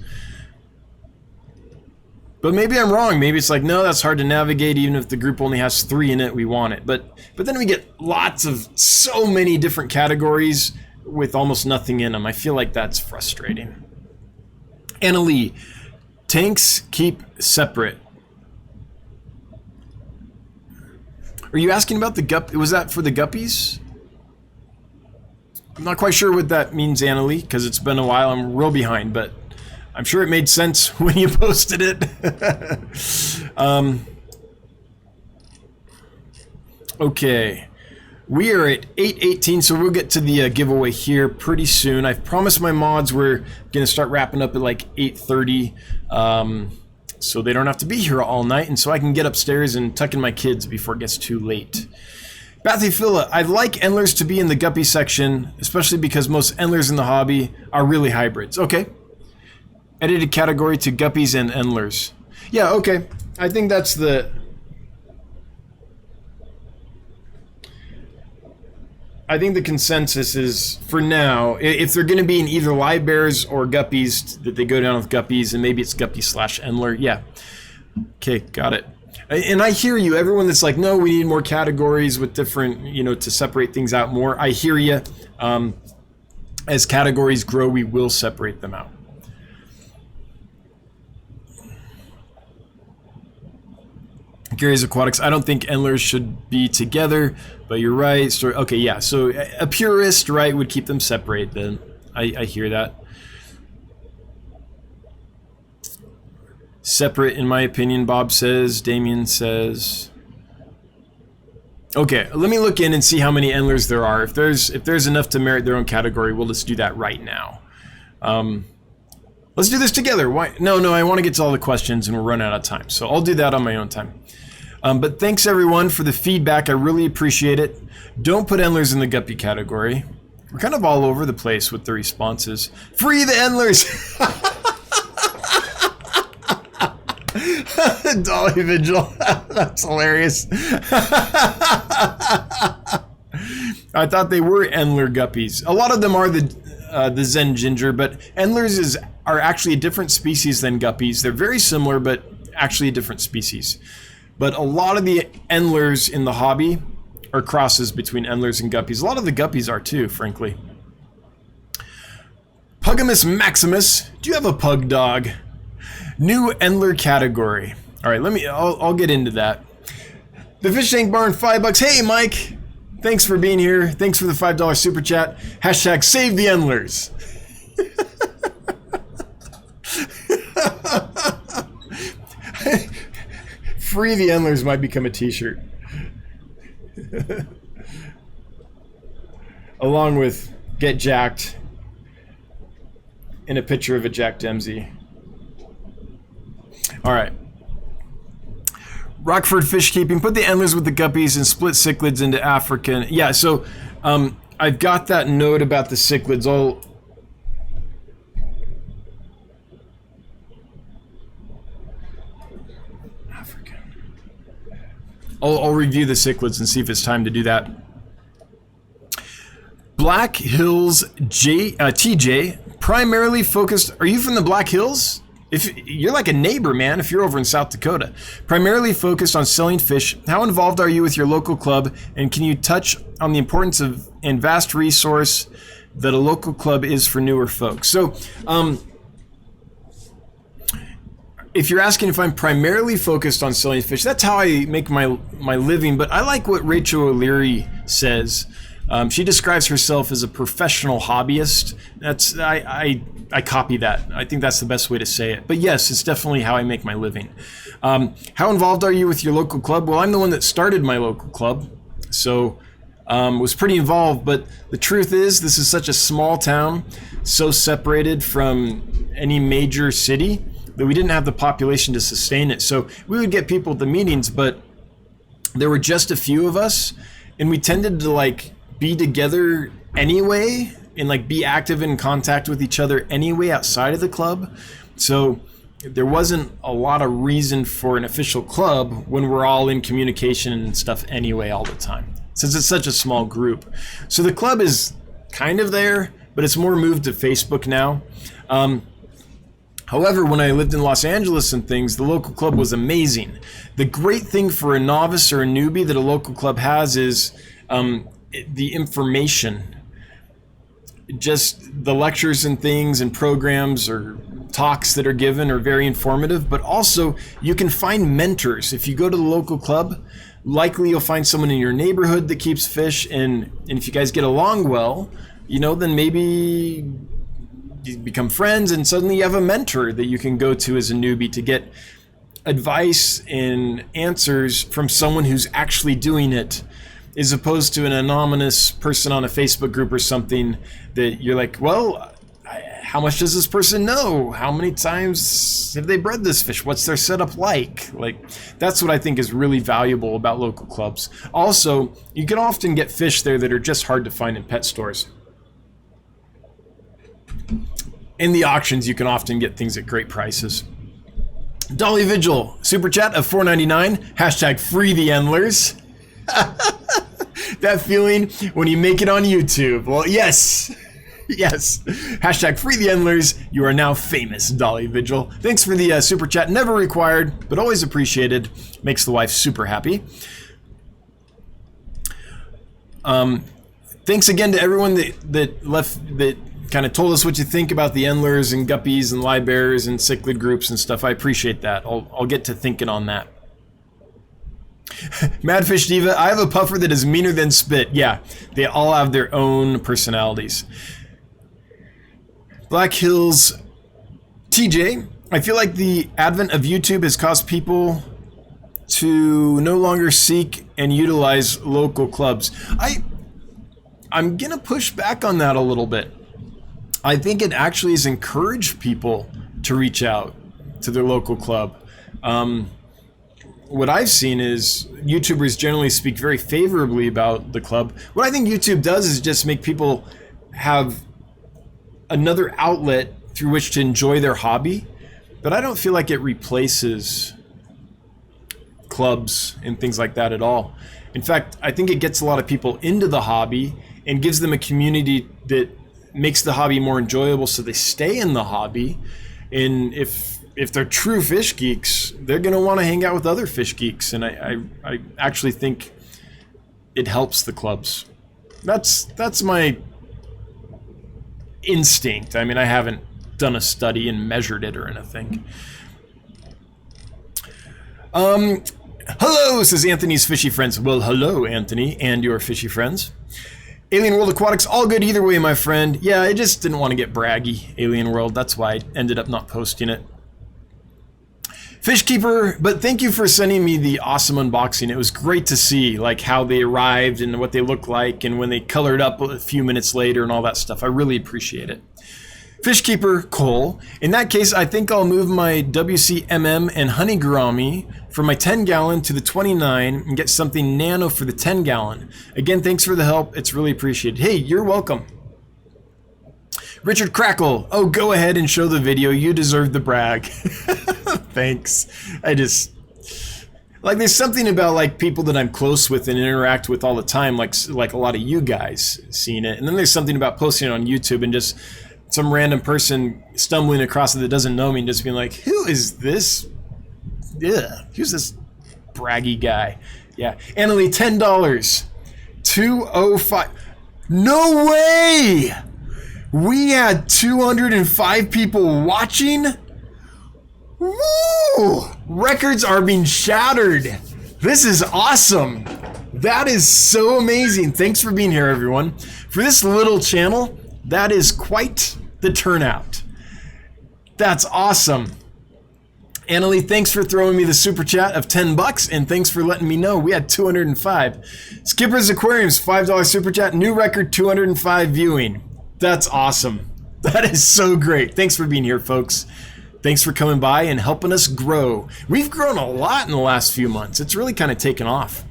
But maybe I'm wrong. Maybe it's like, no, that's hard to navigate. Even if the group only has 3 in it, we want it. But then we get lots of so many different categories with almost nothing in them. I feel like that's frustrating. Anna Lee, tanks keep separate. Are you asking about the guppy? Was that for the guppies? I'm not quite sure what that means, Anna Lee, because it's been a while. I'm real behind, but I'm sure it made sense when you posted it. Okay, we are at 8:18, so we'll get to the giveaway here pretty soon. I've promised my mods we're gonna start wrapping up at like 8:30, so they don't have to be here all night, and so I can get upstairs and tuck in my kids before it gets too late. Bathy Phila, I'd like endlers to be in the guppy section, especially because most endlers in the hobby are really hybrids. Okay. Edited category to guppies and endlers. Yeah, okay. I think that's the... I think the consensus is, for now, if they're going to be in either live bears or guppies, that they go down with guppies, and maybe it's guppy / endler. Yeah. Okay, got it. And I hear you. Everyone that's like, no, we need more categories with different, to separate things out more. I hear you. As categories grow, we will separate them out. Gary's Aquatics, I don't think endlers should be together, but you're right. So, okay, yeah. So a purist, right, would keep them separate then. I hear that. Separate, in my opinion, Bob says. Damien says. Okay, let me look in and see how many endlers there are. If there's enough to merit their own category, we'll just do that right now. Let's do this together. Why? No, I want to get to all the questions and we're running out of time. So I'll do that on my own time. But thanks everyone for the feedback. I really appreciate it. Don't put endlers in the guppy category. We're kind of all over the place with the responses. Free the endlers! Dolly Vigil. That's hilarious. I thought they were endler guppies. A lot of them are the Zen Ginger, but endlers are actually a different species than guppies. They're very similar, but actually a different species. But a lot of the endlers in the hobby are crosses between endlers and guppies. A lot of the guppies are too, frankly. Pugimus Maximus, do you have a pug dog? New endler category. All right, I'll get into that. The Fish Tank Barn, $5. Hey, Mike. Thanks for being here. Thanks for the $5 super chat. Hashtag save the endlers. Free the Endlers might become a t-shirt. Along with Get Jacked and a picture of a Jack Dempsey. All right. Rockford Fish Keeping. Put the endlers with the guppies and split cichlids into African. Yeah, so I've got that note about the cichlids. I'll review the cichlids and see if it's time to do that. Black Hills TJ, primarily focused. Are you from the Black Hills? If you're like a neighbor, man, if you're over in South Dakota. Primarily focused on selling fish. How involved are you with your local club? And can you touch on the importance of and vast resource that a local club is for newer folks? So, if you're asking if I'm primarily focused on selling fish, that's how I make my living. But I like what Rachel O'Leary says. She describes herself as a professional hobbyist. I copy that. I think that's the best way to say it. But yes, it's definitely how I make my living. How involved are you with your local club? Well, I'm the one that started my local club, so was pretty involved. But the truth is, this is such a small town, so separated from any major city, that we didn't have the population to sustain it. So we would get people at the meetings, but there were just a few of us, and we tended to like be together anyway and like be active in contact with each other anyway outside of the club. So there wasn't a lot of reason for an official club when we're all in communication and stuff anyway all the time, since it's such a small group. So the club is kind of there, but it's more moved to Facebook now. However, when I lived in Los Angeles and things, the local club was amazing. The great thing for a novice or a newbie that a local club has is the information. Just the lectures and things and programs or talks that are given are very informative, but also you can find mentors. If you go to the local club, likely you'll find someone in your neighborhood that keeps fish, and if you guys get along well, then maybe you become friends, and suddenly you have a mentor that you can go to as a newbie to get advice and answers from someone who's actually doing it, as opposed to an anonymous person on a Facebook group or something that you're like, well, how much does this person know? How many times have they bred this fish? What's their setup like? Like, that's what I think is really valuable about local clubs. Also, you can often get fish there that are just hard to find in pet stores. In the auctions, you can often get things at great prices. Dolly Vigil, super chat of $4.99. Hashtag free the endlers. That feeling when you make it on YouTube. Well, yes. Yes. Hashtag free the endlers. You are now famous, Dolly Vigil. Thanks for the super chat. Never required, but always appreciated. Makes the wife super happy. Thanks again to everyone that kind of told us what you think about the endlers and guppies and live bears and cichlid groups and stuff. I appreciate that. I'll get to thinking on that. Madfish Diva, I have a puffer that is meaner than spit. Yeah, they all have their own personalities. Black Hills TJ, I feel like the advent of YouTube has caused people to no longer seek and utilize local clubs. I'm gonna push back on that a little bit. I think it actually has encouraged people to reach out to their local club. What I've seen is YouTubers generally speak very favorably about the club. What I think YouTube does is just make people have another outlet through which to enjoy their hobby, but I don't feel like it replaces clubs and things like that at all. In fact, I think it gets a lot of people into the hobby and gives them a community that makes the hobby more enjoyable, so they stay in the hobby. And if they're true fish geeks, they're going to want to hang out with other fish geeks, and I actually think it helps the clubs. That's my instinct. I mean, I haven't done a study and measured it or anything. Hello, says Anthony's Fishy Friends. Well, hello, Anthony, and your fishy friends. Alien World Aquatics, all good either way, my friend. Yeah, I just didn't want to get braggy, Alien World. That's why I ended up not posting it. Fishkeeper, but thank you for sending me the awesome unboxing. It was great to see like how they arrived and what they look like and when they colored up a few minutes later and all that stuff. I really appreciate it. Fishkeeper Cole, in that case, I think I'll move my WCMM and Honey Gourami from my 10 gallon to the 29 and get something nano for the 10 gallon. Again, thanks for the help. It's really appreciated. Hey, you're welcome. Richard Crackle, oh, go ahead and show the video. You deserve the brag. Thanks. Like there's something about like people that I'm close with and interact with all the time, like a lot of you guys seeing it. And then there's something about posting it on YouTube and just some random person stumbling across it that doesn't know me and just being like, who is this? Yeah, who's this braggy guy? Yeah, Annalie, $10. 205. No way! We had 205 people watching. Woo! Records are being shattered. This is awesome. That is so amazing. Thanks for being here, everyone. For this little channel, that is quite the turnout. That's awesome. Annalie, thanks for throwing me the super chat of $10 and thanks for letting me know we had 205. Skipper's Aquariums, $5 super chat, new record 205 viewing. That's awesome. That is so great. Thanks for being here, folks. Thanks for coming by and helping us grow. We've grown a lot in the last few months. It's really kind of taken off.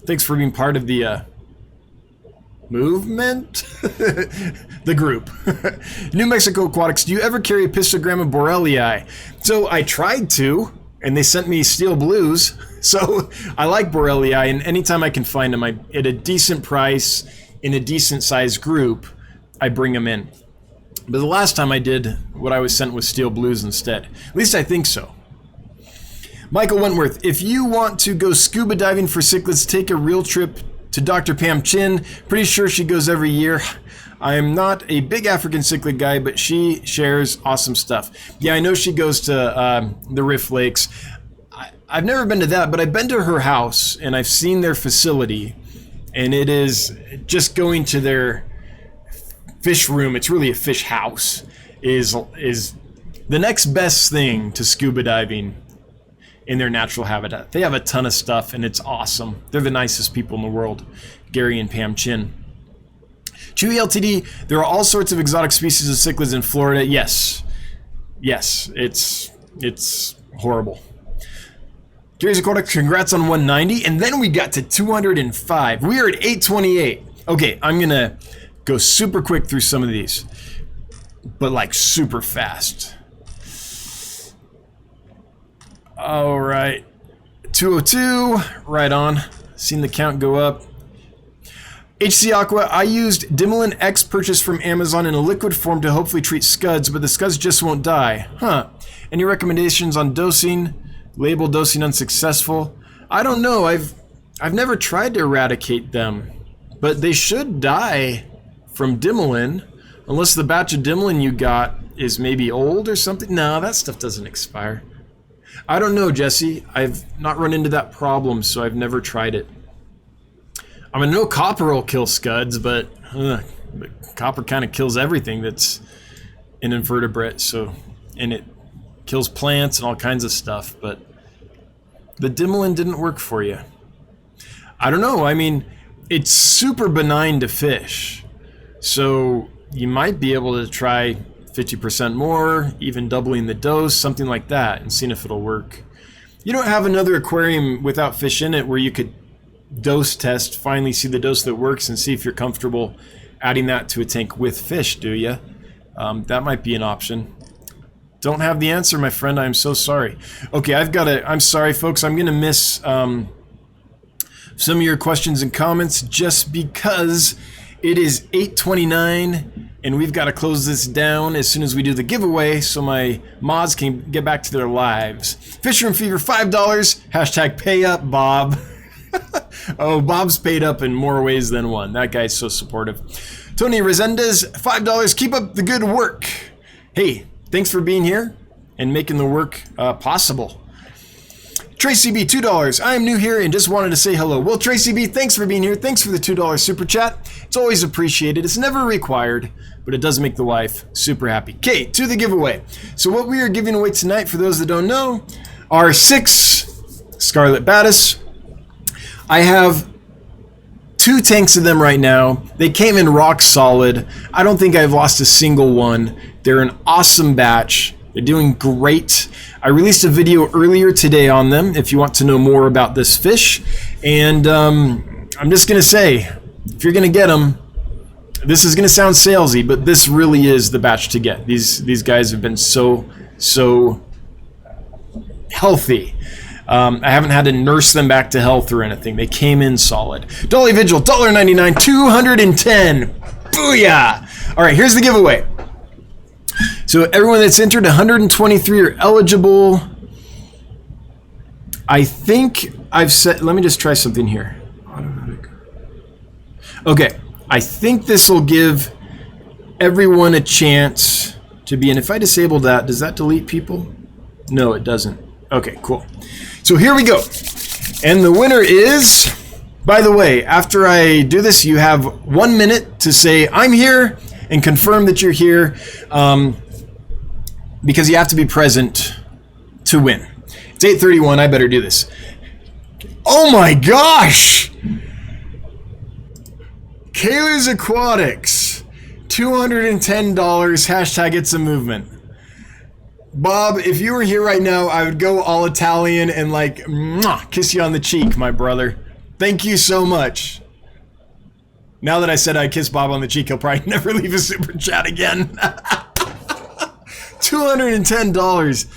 Thanks for being part of the movement? The group. New Mexico Aquatics, do you ever carry a Pistogramma borellii? So I tried to, and they sent me steel blues. So I like borellii, and anytime I can find them at a decent price in a decent sized group, I bring them in. But the last time I did, what I was sent was steel blues instead. At least I think so. Michael Wentworth, if you want to go scuba diving for cichlids, take a real trip to Dr. Pam Chin. Pretty sure she goes every year. I am not a big African cichlid guy, but she shares awesome stuff. Yeah, I know she goes to the Rift Lakes. I've never been to that, but I've been to her house and I've seen their facility, and it is just going to their fish room. It's really a fish house. Is the next best thing to scuba diving in their natural habitat. They have a ton of stuff and it's awesome. They're the nicest people in the world, Gary and Pam Chin. Chewy LTD, there are all sorts of exotic species of cichlids in Florida. Yes, it's horrible. Gary's Aquatic, congrats on 190, and then we got to 205. We are at 828. Okay, I'm gonna go super quick through some of these, but like super fast. All right, 202, right on. Seen the count go up. HC Aqua, I used Dimilin X purchased from Amazon in a liquid form to hopefully treat scuds, but the scuds just won't die. Huh. Any recommendations on dosing? Label dosing unsuccessful. I don't know. I've never tried to eradicate them, but they should die from Dimilin, unless the batch of Dimilin you got is maybe old or something. No, that stuff doesn't expire. I don't know, Jesse. I've not run into that problem, so I've never tried it. I mean, no copper will kill scuds, but copper kind of kills everything that's an invertebrate, so, and it kills plants and all kinds of stuff, but the Dimilin didn't work for you. I don't know. I mean, it's super benign to fish, so you might be able to try 50% more, even doubling the dose, something like that, and seeing if it'll work. You don't have another aquarium without fish in it where you could dose test, finally see the dose that works and see if you're comfortable adding that to a tank with fish, do you? That might be an option. Don't have the answer, my friend. I'm so sorry. Okay, I'm sorry, folks. I'm going to miss some of your questions and comments just because it is 8:29 and we've got to close this down as soon as we do the giveaway so my mods can get back to their lives. Fishroom Fever, $5. Hashtag pay up, Bob. Oh, Bob's paid up in more ways than one. That guy's so supportive. Tony Resendez, $5. Keep up the good work. Hey, thanks for being here and making the work possible. Tracy B, $2. I am new here and just wanted to say hello. Well, Tracy B, thanks for being here. Thanks for the $2 super chat. It's always appreciated. It's never required, but it does make the wife super happy. Okay, to the giveaway. So what we are giving away tonight, for those that don't know, are 6 Scarlet Badis. I have 2 tanks of them right now. They came in rock solid. I don't think I've lost a single one. They're an awesome batch. They're doing great. I released a video earlier today on them if you want to know more about this fish. And I'm just going to say, if you're going to get them, this is going to sound salesy, but this really is the batch to get. These guys have been so healthy. I haven't had to nurse them back to health or anything. They came in solid. Dolly Vigil, $1.99, 210. Booyah! All right, here's the giveaway. So everyone that's entered, 123 are eligible. I think I've set, let me just try something here. Automatic. Okay, I think this will give everyone a chance to be in. If I disable that, does that delete people? No, it doesn't. Okay, cool. So here we go. And the winner is, by the way, after I do this, you have 1 minute to say, I'm here, and confirm that you're here, because you have to be present to win. It's 8:31, I better do this. Oh my gosh! Kayla's Aquatics, $210, hashtag it's a movement. Bob, if you were here right now, I would go all Italian and like, mwah, kiss you on the cheek, my brother. Thank you so much. Now that I said I kiss Bob on the cheek, he'll probably never leave a super chat again. $210.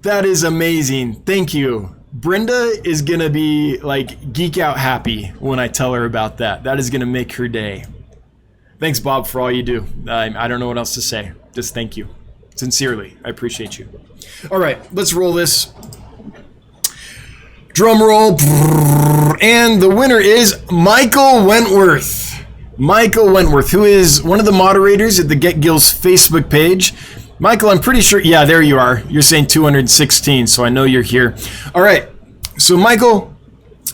That is amazing. Thank you. Brenda is going to be like geek out happy when I tell her about that. That is going to make her day. Thanks, Bob, for all you do. I don't know what else to say. Just thank you. Sincerely, I appreciate you. All right, let's roll this. Drum roll. And the winner is Michael Wentworth. Michael Wentworth, who is one of the moderators at the Get Gills Facebook page. Michael, I'm pretty sure, yeah, there you are. You're saying 216, so I know you're here. All right, so Michael,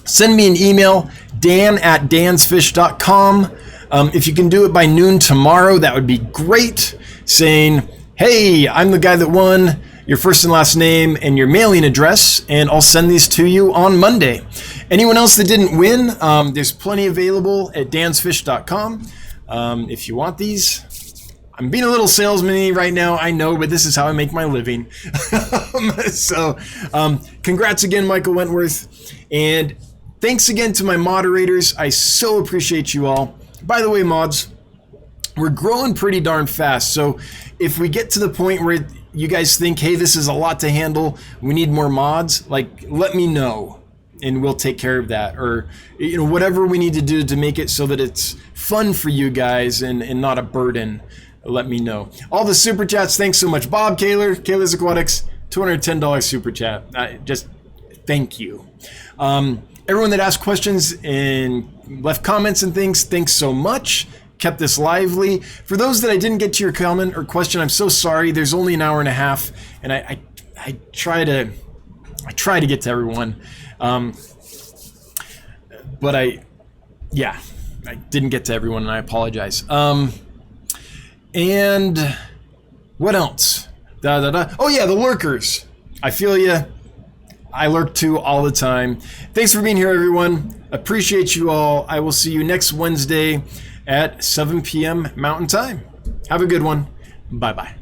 send me an email, dan@dansfish.com. If you can do it by noon tomorrow, that would be great. Saying, hey, I'm the guy that won, your first and last name and your mailing address, and I'll send these to you on Monday. Anyone else that didn't win, there's plenty available at dansfish.com. If you want these, I'm being a little salesman-y right now, I know, but this is how I make my living. So, congrats again, Michael Wentworth, and thanks again to my moderators. I so appreciate you all. By the way, mods, we're growing pretty darn fast, so if we get to the point where you guys think, hey, this is a lot to handle, we need more mods, like, let me know, and we'll take care of that, or whatever we need to do to make it so that it's fun for you guys and not a burden. Let me know. All the super chats, thanks so much. Bob Kaler, Kaler's Aquatics, $210 super chat. Just thank you. Everyone that asked questions and left comments and things, thanks so much. Kept this lively. For those that I didn't get to your comment or question, I'm so sorry. There's only an hour and a half, and I try to get to everyone. But I didn't get to everyone, and I apologize. And what else? Oh yeah, the lurkers. I feel ya. I lurk too all the time. Thanks for being here, everyone. Appreciate you all. I will see you next Wednesday at 7 p.m. Mountain Time. Have a good one. Bye-bye.